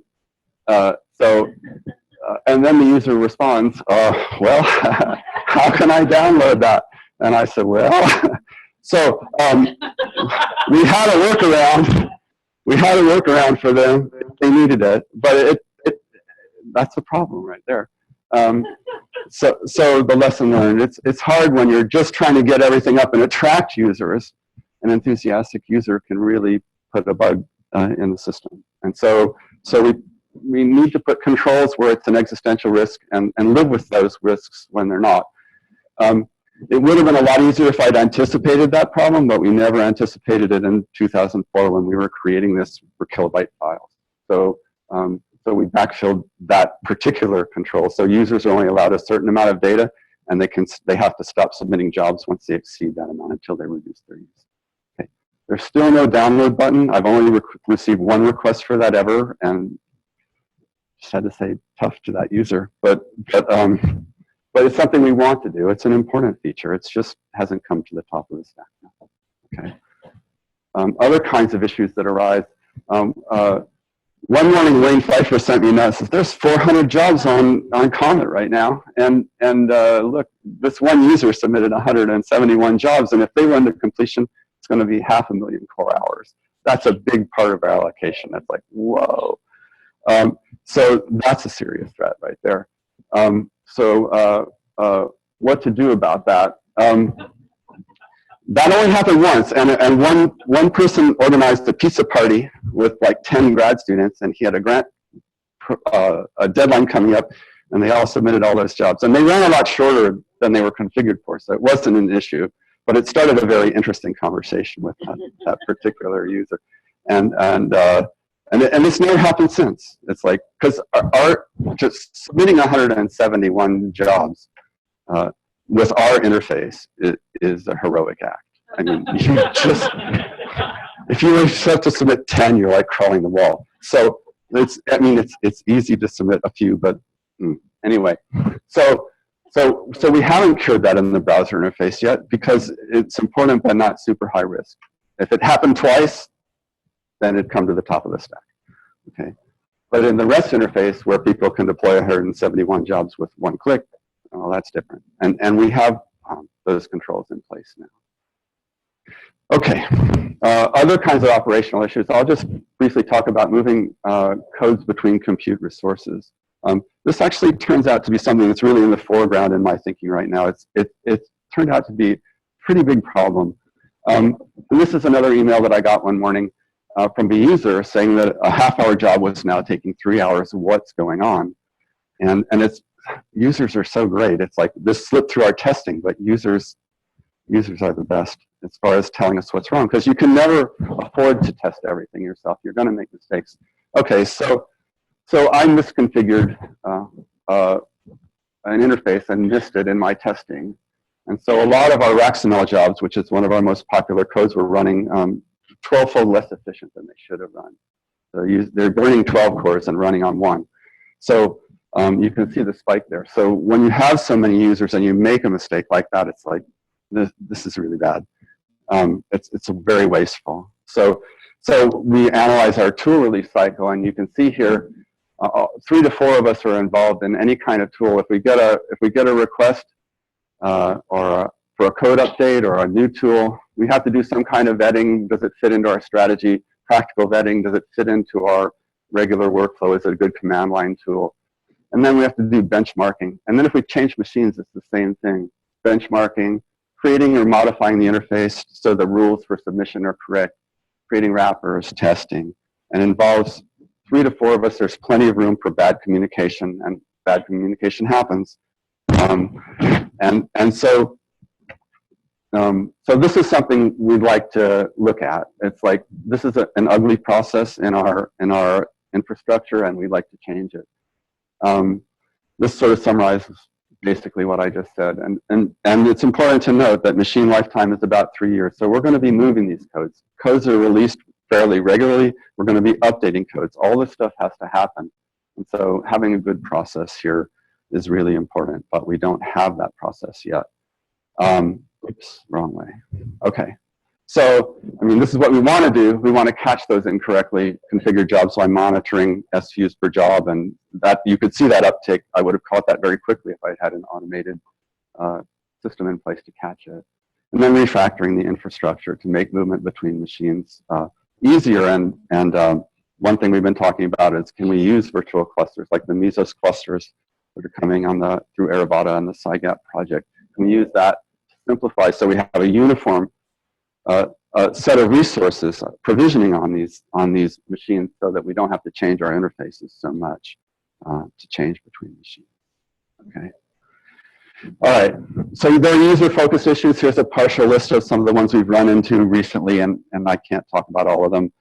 then the user responds, well, how can I download that? And I said, well, so we had a workaround. We had a workaround for them. They needed it, but that's a problem right there. So the lesson learned, it's hard when you're just trying to get everything up and attract users. An enthusiastic user can really put a bug in the system. And so we need to put controls where it's an existential risk and live with those risks when they're not. It would have been a lot easier if I'd anticipated that problem, but we never anticipated it in 2004 when we were creating this for kilobyte files. So so we backfilled that particular control. So users are only allowed a certain amount of data, and they have to stop submitting jobs once they exceed that amount until they reduce their use. Okay. There's still no download button. I've only received one request for that ever, and just had to say tough to that user. But it's something we want to do. It's an important feature. It just hasn't come to the top of the stack now. Okay. Other kinds of issues that arise. One morning, Wayne Pfeiffer sent me a note. Says there's 400 jobs on Comet right now, and look, this one user submitted 171 jobs, and if they run to completion, it's going to be 500,000 core hours. That's a big part of our allocation. That's like whoa. So that's a serious threat right there. What to do about that? That only happened once, and one person organized a pizza party with like 10 grad students, and he had a deadline coming up, and they all submitted all those jobs. And they ran a lot shorter than they were configured for, so it wasn't an issue, but it started a very interesting conversation with that particular user. And it's never happened since. It's like, because just submitting 171 jobs with our interface is a heroic act. I mean, if you have to submit 10, you're like crawling the wall. So it's easy to submit a few, but anyway. So we haven't cured that in the browser interface yet because it's important but not super high risk. If it happened twice, then it'd come to the top of the stack. Okay. But in the REST interface, where people can deploy 171 jobs with one click, well, that's different. And we have those controls in place now. Okay. Other kinds of operational issues. I'll just briefly talk about moving codes between compute resources. This actually turns out to be something that's really in the foreground in my thinking right now. It turned out to be a pretty big problem. And this is another email that I got one morning from the user saying that a half-hour job was now taking 3 hours. What's going on? And users are so great. It's like this slipped through our testing, but users are the best as far as telling us what's wrong, because you can never afford to test everything yourself. You're going to make mistakes. Okay, so I misconfigured an interface and missed it in my testing. And so a lot of our RackSML jobs, which is one of our most popular codes, were running 12-fold less efficient than they should have run. So they're burning 12 cores and running on 1. So you can see the spike there. So when you have so many users and you make a mistake like that, it's like, this is really bad. It's very wasteful. So we analyze our tool release cycle, and you can see here, 3 to 4 of us are involved in any kind of tool. If we get a request for a code update or a new tool, we have to do some kind of vetting. Does it fit into our strategy? Practical vetting. Does it fit into our regular workflow? Is it a good command line tool? And then we have to do benchmarking. And then if we change machines, it's the same thing. Benchmarking, creating or modifying the interface so the rules for submission are correct, creating wrappers, testing, and involves 3 to 4 of us. There's plenty of room for bad communication, and bad communication happens. So this is something we'd like to look at. It's like, this is an ugly process in our infrastructure, and we'd like to change it. This sort of summarizes basically what I just said. And it's important to note that machine lifetime is about 3 years. So we're going to be moving these codes. Codes are released fairly regularly. We're going to be updating codes. All this stuff has to happen. And so having a good process here is really important, but we don't have that process yet. Oops, wrong way. Okay. So, I mean, this is what we want to do. We want to catch those incorrectly configured jobs by monitoring SVUs per job, and that you could see that uptick. I would have caught that very quickly if I had an automated system in place to catch it. And then refactoring the infrastructure to make movement between machines easier. And one thing we've been talking about is, can we use virtual clusters like the Mesos clusters that are coming on through Aravata and the SciGap project? Can we use that to simplify so we have a uniform set of resources provisioning on these machines, so that we don't have to change our interfaces so much to change between machines. Okay. All right. So there are user-focused issues. Here's a partial list of some of the ones we've run into recently, and I can't talk about all of them.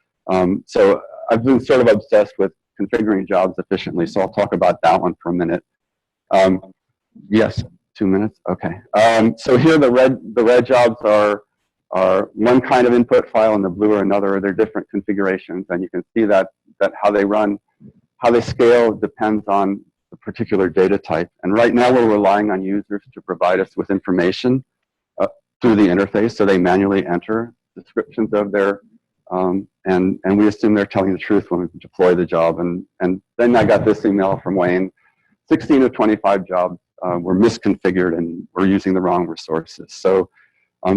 So I've been sort of obsessed with configuring jobs efficiently. So I'll talk about that one for a minute. Yes, 2 minutes. Okay. So here the red jobs are one kind of input file, and the blue are another. They're different configurations, and you can see that how they run, how they scale depends on the particular data type. And right now we're relying on users to provide us with information through the interface, so they manually enter descriptions of their, and we assume they're telling the truth when we deploy the job. And then I got this email from Wayne, 16 of 25 jobs were misconfigured and we're using the wrong resources. So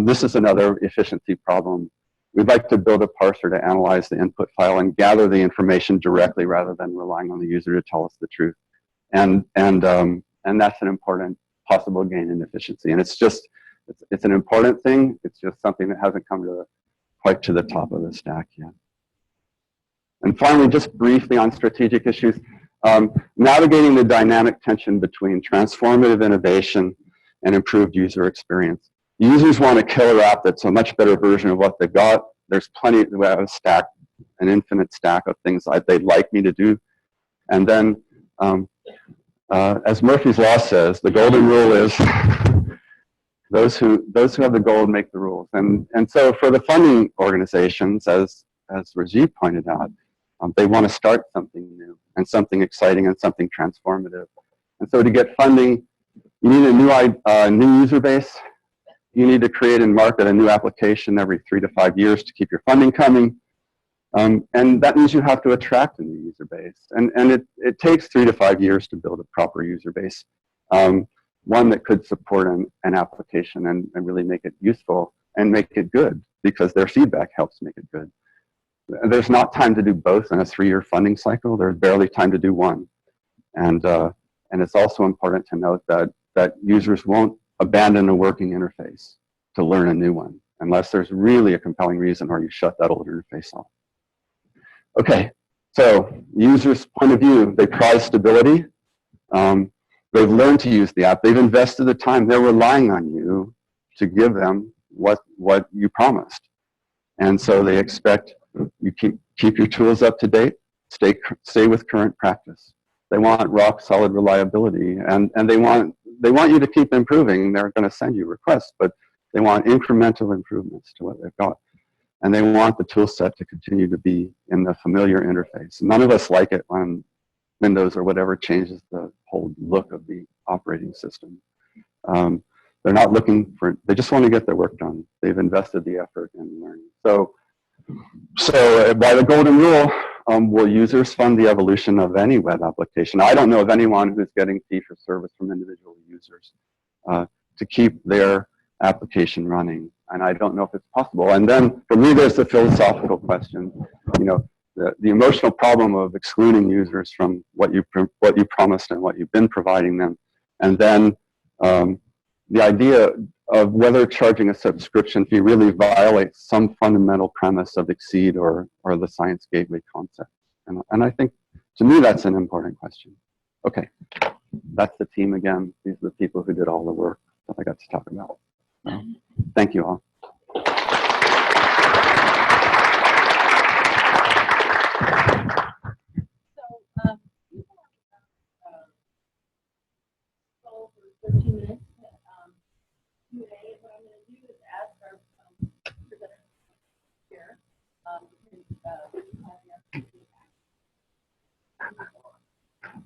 this is another efficiency problem. We'd like to build a parser to analyze the input file and gather the information directly rather than relying on the user to tell us the truth. And that's an important possible gain in efficiency. And it's an important thing. It's just something that hasn't come quite to the top of the stack yet. And finally, just briefly on strategic issues, navigating the dynamic tension between transformative innovation and improved user experience. Users want a killer app that's a much better version of what they've got. There's plenty, we have a stack, an infinite stack of things they'd like me to do. And then, as Murphy's Law says, the golden rule is those who have the gold make the rules. And so for the funding organizations, as Rajiv pointed out, they want to start something new and something exciting and something transformative. And so to get funding, you need a new user base. You need to create and market a new application every 3 to 5 years to keep your funding coming. And that means you have to attract a new user base. And it takes 3 to 5 years to build a proper user base. One that could support an application and really make it useful and make it good, because their feedback helps make it good. There's not time to do both in a 3-year funding cycle. There's barely time to do one. And it's also important to note that users won't abandon a working interface to learn a new one, unless there's really a compelling reason or you shut that old interface off. Okay, so users' point of view, they prize stability. They've learned to use the app. They've invested the time. They're relying on you to give them what you promised. And so they expect you keep your tools up to date, stay with current practice. They want rock solid reliability, and they want you to keep improving. They're going to send you requests, but they want incremental improvements to what they've got. And they want the tool set to continue to be in the familiar interface. None of us like it when Windows or whatever changes the whole look of the operating system. They're not looking for, they just want to get their work done. They've invested the effort in learning. So by the golden rule, will users fund the evolution of any web application? I don't know of anyone who's getting fee for service from individual users to keep their application running. And I don't know if it's possible. And then for me, there's the philosophical question. You know, the emotional problem of excluding users from what you promised and what you've been providing them. And then the idea of whether charging a subscription fee really violates some fundamental premise of Exceed or the Science Gateway concept. And I think, to me, that's an important question. Okay, that's the team again. These are the people who did all the work that I got to talk about. Thank you all.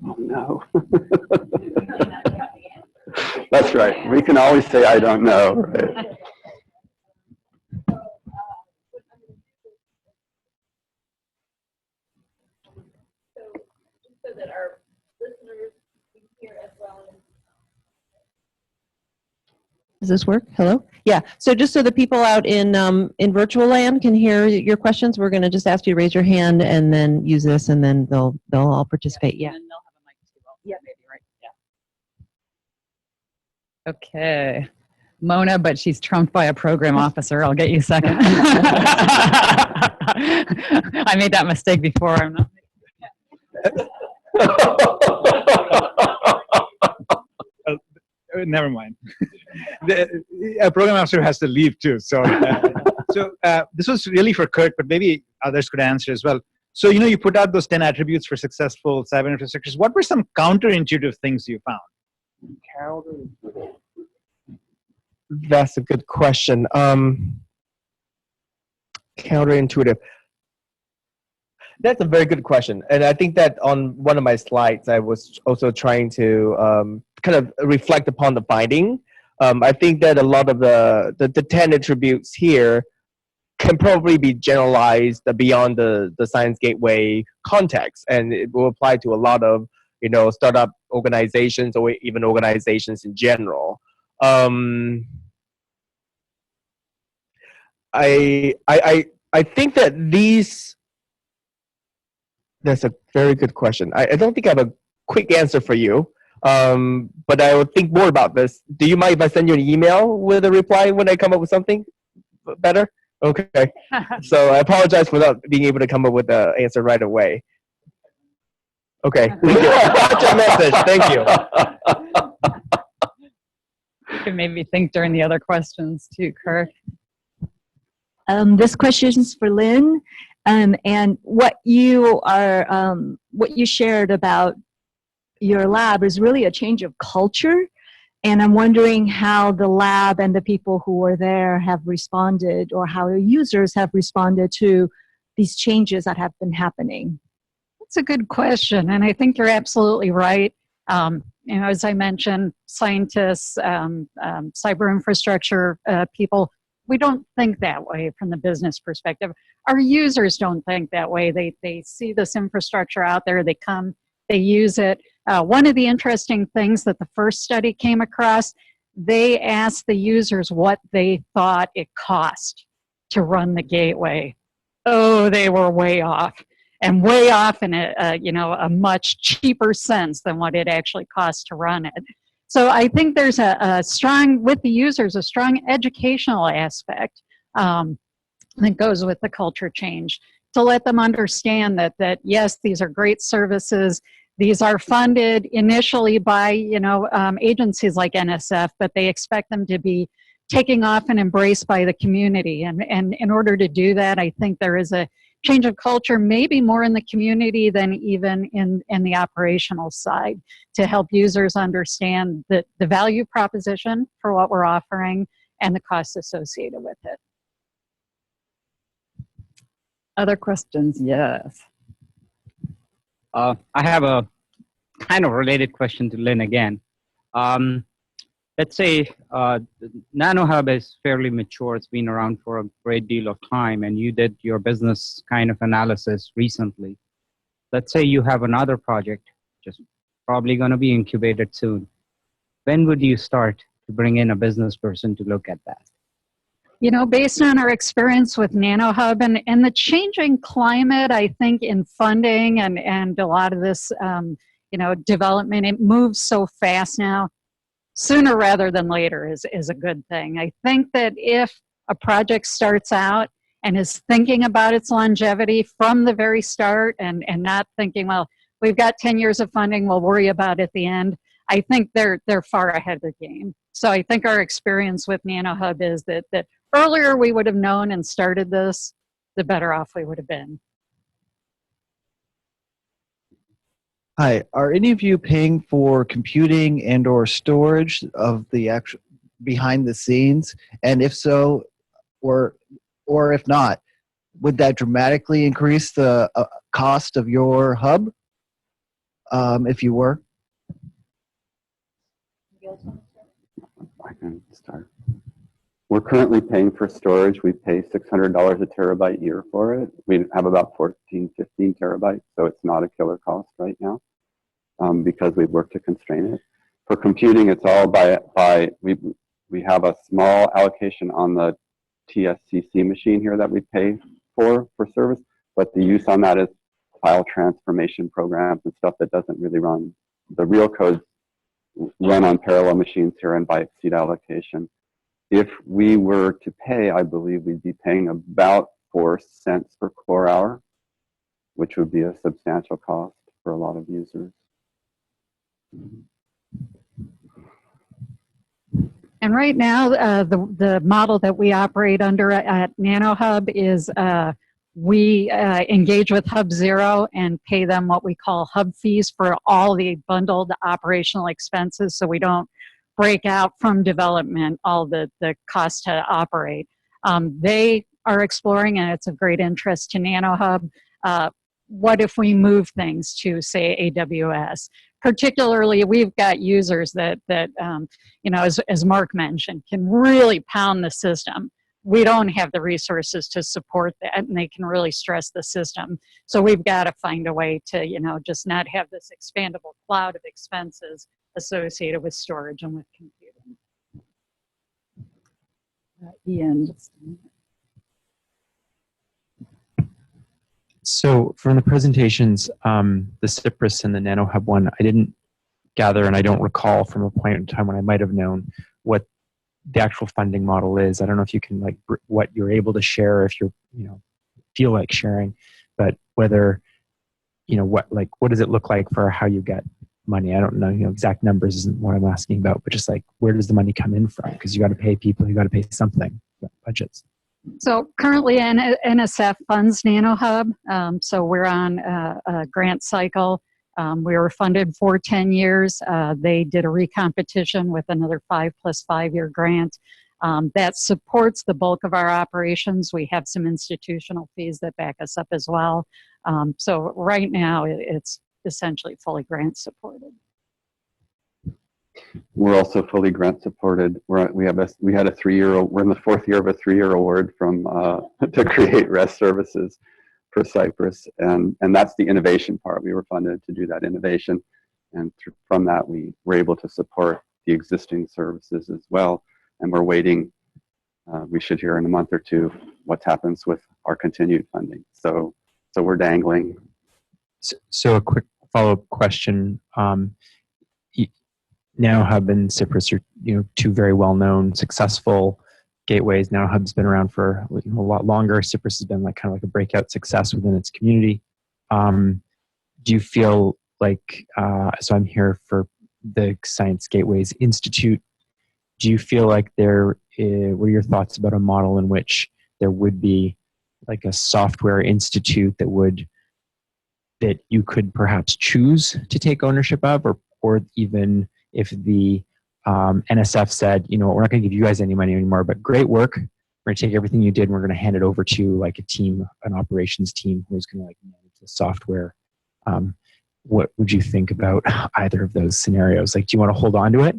Oh no. That's right. We can always say, I don't know. Right? So that our listeners can hear as well. Does this work? Hello? Yeah. So just so the people out in virtual land can hear your questions, we're going to just ask you to raise your hand and then use this, and then they'll all participate. Yeah. And they'll have a mic too. Yeah, maybe, right? Yeah. Okay. Mona, but she's trumped by a program officer. I'll get you second. I made that mistake before. I'm not. Never mind. A program officer has to leave too. So, this was really for Kerk, but maybe others could answer as well. So, you put out those 10 attributes for successful cyber infrastructures. What were some counterintuitive things you found? That's a good question. Counterintuitive. That's a very good question. And I think that on one of my slides, I was also trying to kind of reflect upon the finding. I think that a lot of the 10 attributes here can probably be generalized beyond the Science Gateway context. And it will apply to a lot of, startup organizations or even organizations in general. I think that that's a very good question. I don't think I have a quick answer for you, but I will think more about this. Do you mind if I send you an email with a reply when I come up with something better? Okay. So I apologize for not being able to come up with the answer right away. Okay. Thank you. Got your message. Thank you. You can maybe think during the other questions too, Kerk. This question is for Lynn, and what you shared about your lab is really a change of culture, and I'm wondering how the lab and the people who were there have responded, or how the users have responded to these changes that have been happening. That's a good question, and I think you're absolutely right. As I mentioned, scientists, cyber infrastructure people, we don't think that way from the business perspective. Our users don't think that way. They see this infrastructure out there, they come, they use it. One of the interesting things that the first study came across, they asked the users what they thought it cost to run the gateway. Oh, they were way off, and way off in a much cheaper sense than what it actually cost to run it. So I think there's a strong, with the users, a strong educational aspect that goes with the culture change, to let them understand that yes, these are great services. These are funded initially by agencies like NSF, but they expect them to be taking off and embraced by the community. And in order to do that, I think there is a change of culture, maybe more in the community than even in the operational side, to help users understand the value proposition for what we're offering and the costs associated with it. Other questions? Yes. I have a kind of related question to Lynn again. Let's say NanoHub is fairly mature. It's been around for a great deal of time, and you did your business kind of analysis recently. Let's say you have another project, just probably going to be incubated soon. When would you start to bring in a business person to look at that? Based on our experience with NanoHub and the changing climate, I think in funding and a lot of this, development, it moves so fast now. Sooner rather than later is a good thing. I think that if a project starts out and is thinking about its longevity from the very start and not thinking, well, we've got 10 years of funding, we'll worry about it at the end, I think they're far ahead of the game. So I think our experience with NanoHub is that earlier we would have known and started this, the better off we would have been. Hi, are any of you paying for computing and or storage of the actual behind the scenes? And if so, or if not, would that dramatically increase the cost of your hub if you were? I can start. We're currently paying for storage. We pay $600 a terabyte a year for it. We have about 15 terabytes, so it's not a killer cost right now because we've worked to constrain it. For computing, it's all we have a small allocation on the TSCC machine here that we pay for service, but the use on that is file transformation programs and stuff that doesn't really run. The real codes run on parallel machines here and by exceed allocation. If we were to pay, I believe we'd be paying about 4 cents per core hour, which would be a substantial cost for a lot of users. And right now, the model that we operate under at NanoHub is We engage with Hub Zero and pay them what we call hub fees for all the bundled operational expenses, so we don't break out from development all the cost to operate. They are exploring, and it's of great interest to NanoHub, what if we move things to, say, AWS? Particularly, we've got users that you know, as Mark mentioned, can really pound the system. We don't have the resources to support that, and they can really stress the system. So we've got to find a way to, you know, just not have this expandable cloud of expenses associated with storage and with computing. Ian. So from the presentations, the Cypress and the NanoHub one, I didn't gather, and I don't recall from a point in time when I might have known what the actual funding model is. I don't know if you can, like, what you're able to share, if you're, you know, feel like sharing, but whether, you know, what does it look like for how you get money? I don't know, you know, exact numbers isn't what I'm asking about, but just like, where does the money come in from? Because you got to pay people, you got to pay something, budgets. So currently NSF funds NanoHub. So we're on a grant cycle. We were funded for 10 years. They did a recompetition with another 5 + 5 year grant. That supports the bulk of our operations. We have some institutional fees that back us up as well. So right now it's essentially fully grant supported. We're also fully grant supported. We had a 3-year. We're in the 4th year of a 3-year award from to create REST services for Cypress, and that's the innovation part. We were funded to do that innovation, and from that we were able to support the existing services as well. And we're waiting. We should hear in a month or two what happens with our continued funding. So we're dangling. So a quick follow-up question. NanoHub and Cypress are, you know, two very well-known, successful gateways. NanoHub's been around for, you know, a lot longer. Cypress has been like kind of like a breakout success within its community. Do you feel like, so I'm here for the Science Gateways Institute. Do you feel like what are your thoughts about a model in which there would be like a software institute that you could perhaps choose to take ownership of, or even if the NSF said, you know, we're not going to give you guys any money anymore, but great work. We're going to take everything you did and we're going to hand it over to like a team, an operations team who's going to like manage the software. What would you think about either of those scenarios? Like, do you want to hold on to it?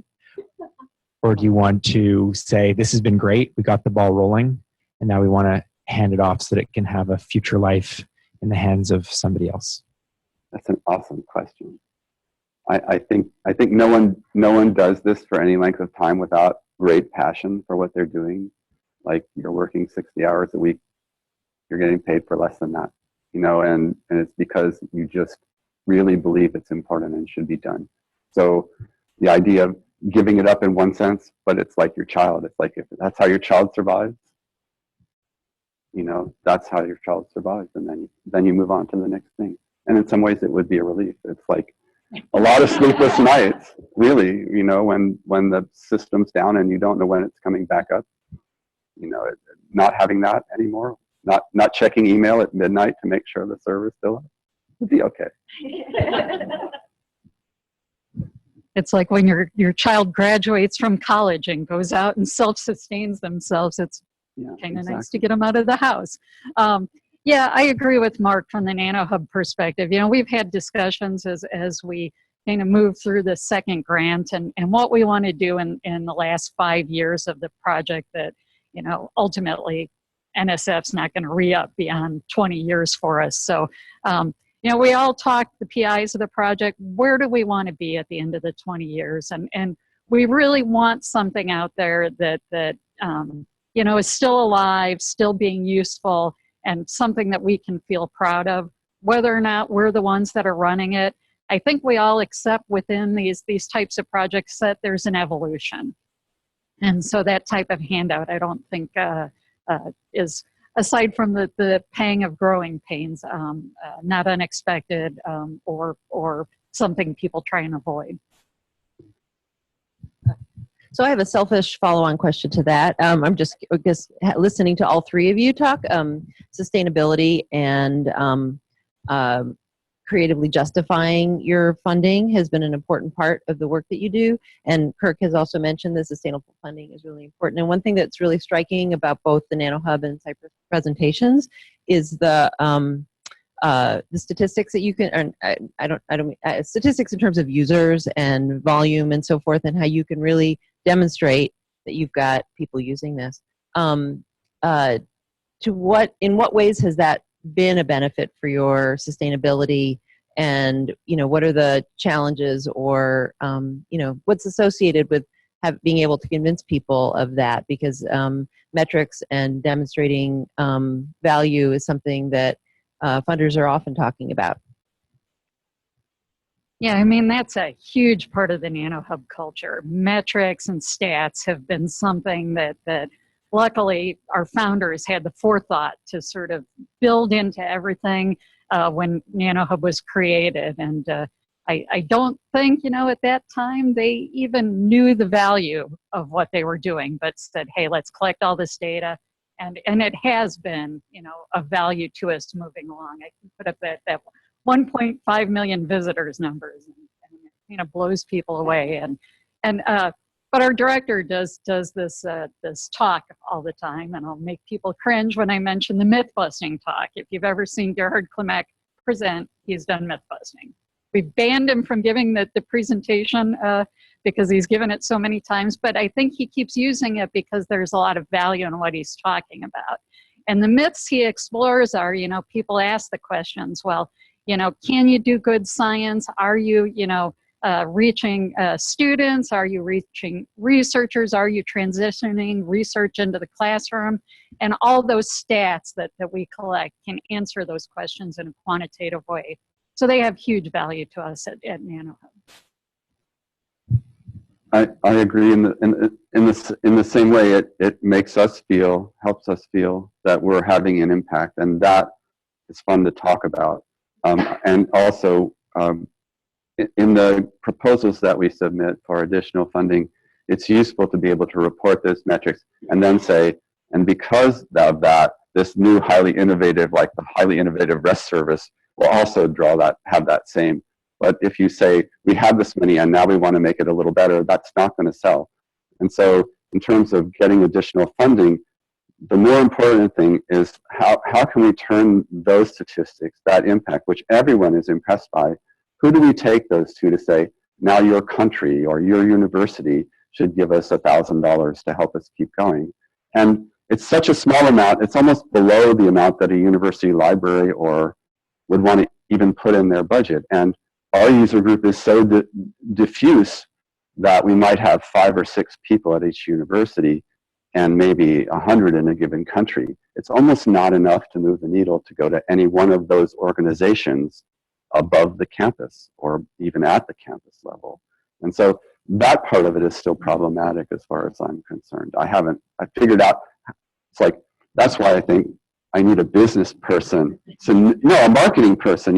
Or do you want to say, this has been great, we got the ball rolling, and now we want to hand it off so that it can have a future life in the hands of somebody else? That's an awesome question. I think no one does this for any length of time without great passion for what they're doing. Like, you're working 60 hours a week, you're getting paid for less than that, you know, and it's because you just really believe it's important and should be done. So the idea of giving it up in one sense, but it's like your child. It's like, if that's how your child survives, you know, that's how your child survives, and then you move on to the next thing. And in some ways it would be a relief. It's like a lot of sleepless nights, really, you know, when the system's down and you don't know when it's coming back up. You know, not having that anymore, not checking email at midnight to make sure the server's still up, would be okay. It's like when your child graduates from college and goes out and self-sustains themselves. It's kind of nice to get them out of the house. Yeah, I agree with Mark from the NanoHub perspective. You know, we've had discussions as we kind of move through the second grant and what we want to do in the last 5 years of the project that, you know, ultimately NSF's not going to re-up beyond 20 years for us. So, you know, we all talk, the PIs of the project, where do we want to be at the end of the 20 years? And we really want something out there that you know, is still alive, still being useful, and something that we can feel proud of, whether or not we're the ones that are running it. I think we all accept within these types of projects that there's an evolution. And so that type of handout, I don't think is, aside from the pang of growing pains, not unexpected or something people try and avoid. So I have a selfish follow-on question to that. I'm just listening to all three of you talk. Sustainability and creatively justifying your funding has been an important part of the work that you do. And Kerk has also mentioned that sustainable funding is really important. And one thing that's really striking about both the NanoHub and Cypress presentations is the statistics that you can, statistics in terms of users and volume and so forth, and how you can really demonstrate that you've got people using this. In what ways has that been a benefit for your sustainability, and what are the challenges, or what's associated with being able to convince people of that? Because metrics and demonstrating value is something that funders are often talking about. Yeah, I mean, that's a huge part of the NanoHub culture. Metrics and stats have been something that luckily our founders had the forethought to sort of build into everything when NanoHub was created. And I don't think, at that time they even knew the value of what they were doing, but said, hey, let's collect all this data. And it has been, of value to us moving along. I can put up that 1.5 million visitors numbers, and blows people away. But our director does this talk all the time, and I'll make people cringe when I mention the myth-busting talk. If you've ever seen Gerhard Klimek present, he's done myth-busting. We've banned him from giving the presentation because he's given it so many times, but I think he keeps using it because there's a lot of value in what he's talking about. And the myths he explores are, people ask the questions, well, can you do good science? Are you, reaching students? Are you reaching researchers? Are you transitioning research into the classroom? And all those stats that we collect can answer those questions in a quantitative way. So they have huge value to us at NanoHub. I agree. In the same way, it makes us helps us feel that we're having an impact, and that is fun to talk about. And also, in the proposals that we submit for additional funding, it's useful to be able to report those metrics and then say, and because of that, this new highly innovative, like the highly innovative REST service, will also have that same. But if you say, we have this many and now we want to make it a little better, that's not going to sell. And so in terms of getting additional funding, the more important thing is how can we turn those statistics, that impact, which everyone is impressed by, who do we take those to say, now your country or your university should give us $1,000 to help us keep going? And it's such a small amount, it's almost below the amount that a university library or would want to even put in their budget. And our user group is so diffuse that we might have 5 or 6 people at each university and maybe 100 in a given country. It's almost not enough to move the needle to go to any one of those organizations above the campus or even at the campus level. And so that part of it is still problematic as far as I'm concerned. I figured out, it's like, that's why I think I need a business person. So, a marketing person,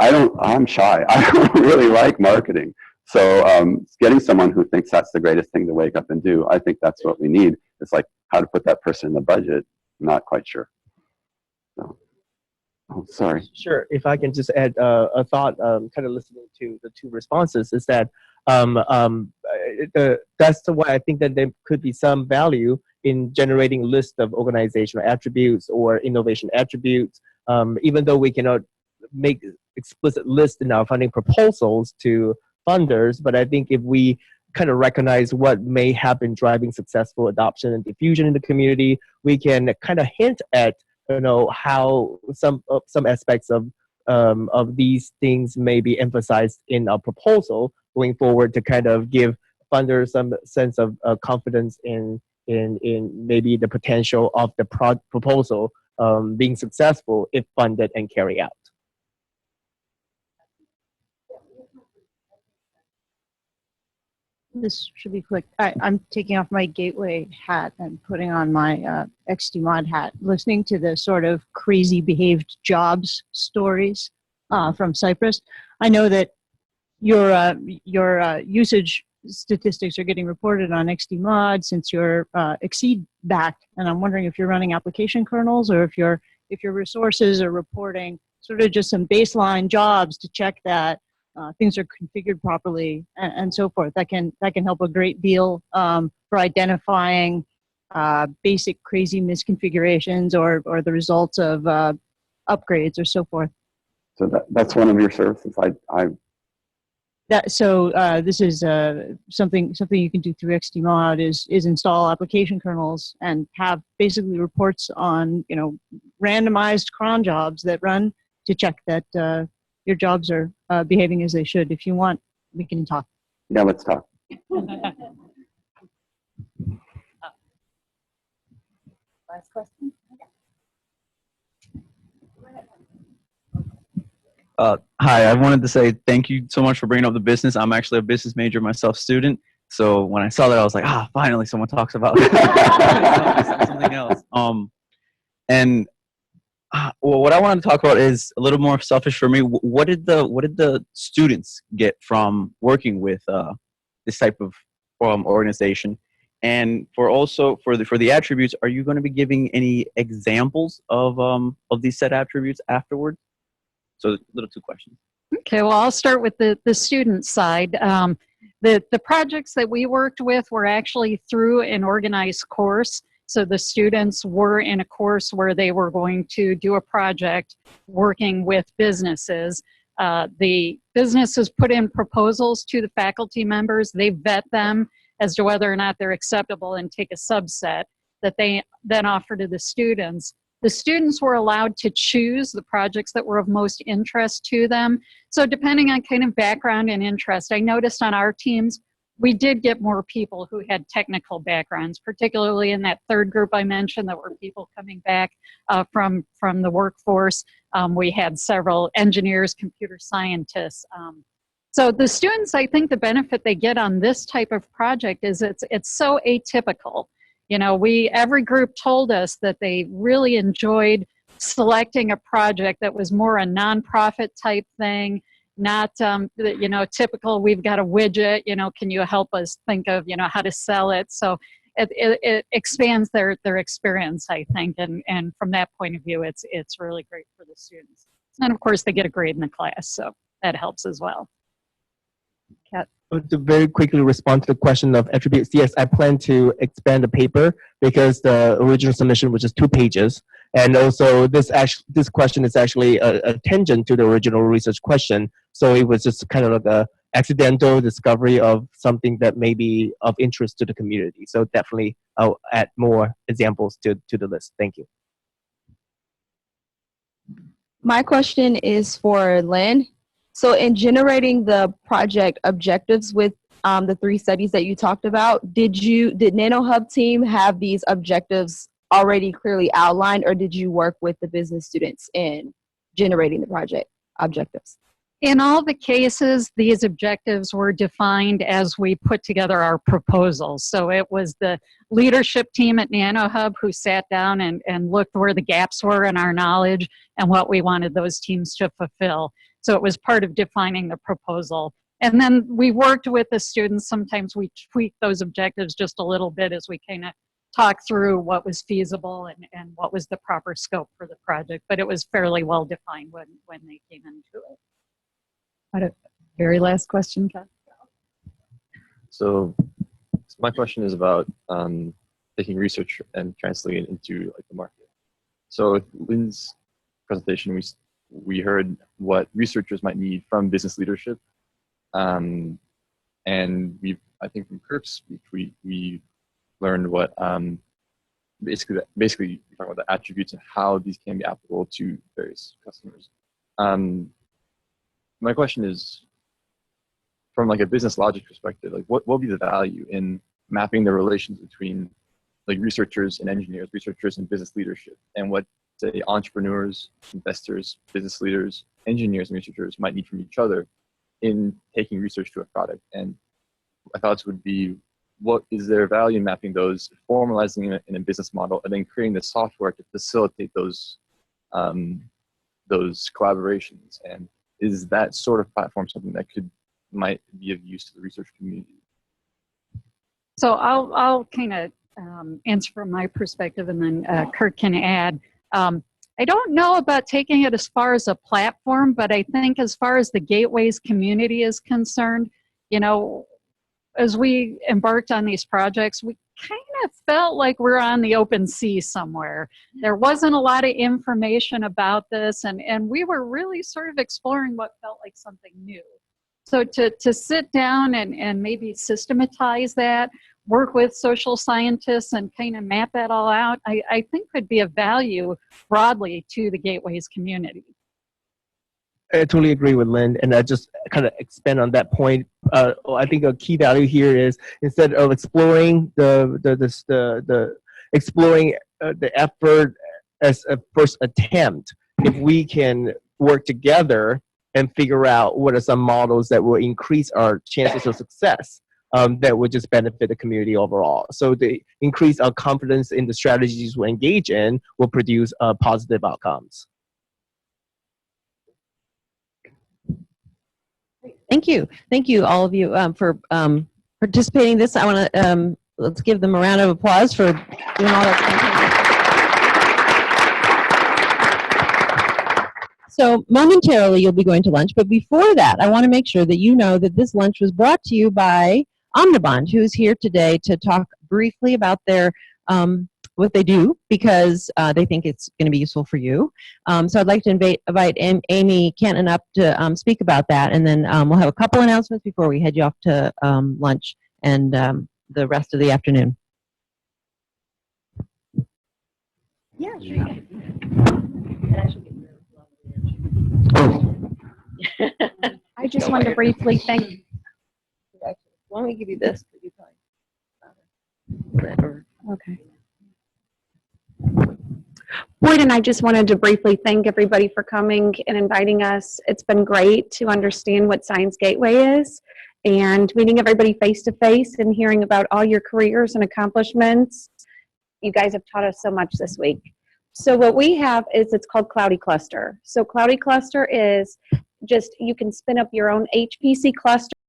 I'm shy. I don't really like marketing. So getting someone who thinks that's the greatest thing to wake up and do, I think that's what we need. It's like how to put that person in the budget. I'm not quite sure. So, sorry. Sure. If I can just add a thought, kind of listening to the two responses, is that that's why I think that there could be some value in generating a list of organizational attributes or innovation attributes, even though we cannot make explicit lists in our funding proposals to funders. But I think if we kind of recognize what may have been driving successful adoption and diffusion in the community, we can kind of hint at how some aspects of these things may be emphasized in our proposal going forward to kind of give funders some sense of confidence in maybe the potential of the proposal being successful if funded and carried out. This should be quick. I'm taking off my gateway hat and putting on my XDMod hat, listening to the sort of crazy behaved jobs stories from Cypress. I know that your usage statistics are getting reported on XDMod since you're Exceed backed, and I'm wondering if you're running application kernels or if your resources are reporting sort of just some baseline jobs to check that things are configured properly and so forth. That can help a great deal for identifying basic crazy misconfigurations or the results of upgrades or so forth. So that's one of your services. This is something you can do through XDMod is install application kernels and have basically reports on randomized cron jobs that run to check that your jobs are behaving as they should. If you want, we can talk. Yeah, let's talk. Last question. Hi, I wanted to say thank you so much for bringing up the business. I'm actually a business major myself, student. So when I saw that, I was like, finally someone talks about something else. Well, what I wanted to talk about is a little more selfish for me. What did the students get from working with this type of organization? And for the attributes, are you going to be giving any examples of these set attributes afterwards? So little two questions. Okay, well, I'll start with the student side. The projects that we worked with were actually through an organized course. So the students were in a course where they were going to do a project working with businesses. The businesses put in proposals to the faculty members. They vet them as to whether or not they're acceptable and take a subset that they then offer to the students. The students were allowed to choose the projects that were of most interest to them. So depending on kind of background and interest, I noticed on our teams, we did get more people who had technical backgrounds, particularly in that third group I mentioned that were people coming back from the workforce. We had several engineers, computer scientists. So the students, I think the benefit they get on this type of project is it's so atypical. Every group told us that they really enjoyed selecting a project that was more a nonprofit type thing, not, typical, we've got a widget, can you help us think of, how to sell it? So it expands their experience, I think. And from that point of view, it's really great for the students. And of course, they get a grade in the class, so that helps as well. Kat? To very quickly respond to the question of attributes, yes, I plan to expand the paper because the original submission was just 2 pages. And also this question is actually a tangent to the original research question. So it was just kind of like a accidental discovery of something that may be of interest to the community. So definitely I'll add more examples to the list. Thank you. My question is for Lynn. So in generating the project objectives with the 3 studies that you talked about, did NanoHub team have these objectives already clearly outlined, or did you work with the business students in generating the project objectives? In all the cases, these objectives were defined as we put together our proposals. So it was the leadership team at NanoHub who sat down and looked where the gaps were in our knowledge and what we wanted those teams to fulfill. So it was part of defining the proposal. And then we worked with the students. Sometimes we tweaked those objectives just a little bit as we kind of talked through what was feasible and what was the proper scope for the project. But it was fairly well defined when they came into it. Very last question, Kat. So my question is about taking research and translating it into the market. So with Lynn's presentation, we heard what researchers might need from business leadership, and I think from Kerk's speech we learned what basically we talk about the attributes and how these can be applicable to various customers. My question is, from a business logic perspective, what will be the value in mapping the relations between researchers and engineers, researchers and business leadership, and what, say, entrepreneurs, investors, business leaders, engineers, and researchers might need from each other in taking research to a product? And my thoughts would be, what is their value in mapping those, formalizing it in a business model, and then creating the software to facilitate those collaborations? And is that sort of platform something that might be of use to the research community? So I'll kind of answer from my perspective, and then Kerk can add. I don't know about taking it as far as a platform, but I think as far as the Gateways community is concerned, you know, as we embarked on these projects, we kind of felt like we're on the open sea somewhere. There wasn't a lot of information about this, and we were really sort of exploring what felt like something new. So to sit down and maybe systematize that, work with social scientists and kind of map that all out, I think could be of value broadly to the Gateways community. I totally agree with Lynn, and I just kind of expand on that point. I think a key value here is instead of exploring the effort as a first attempt, if we can work together and figure out what are some models that will increase our chances of success, that would just benefit the community overall. So to increase our confidence in the strategies we engage in will produce positive outcomes. Thank you. Thank you, all of you, for participating in this. I want to, let's give them a round of applause for doing all that. So momentarily, you'll be going to lunch. But before that, I want to make sure that you know that this lunch was brought to you by Omnibond, who is here today to talk briefly about their what they do, because they think it's going to be useful for you. So I'd like to invite Amy Canton up to speak about that, and then we'll have a couple announcements before we head you off to lunch and the rest of the afternoon. Yeah, sure. I just wanted to briefly thank. Why don't we give you this? Okay. Boyd and I just wanted to briefly thank everybody for coming and inviting us. It's been great to understand what Science Gateway is and meeting everybody face to face and hearing about all your careers and accomplishments. You guys have taught us so much this week. So what we have is, it's called Cloudy Cluster. So Cloudy Cluster is just, you can spin up your own HPC cluster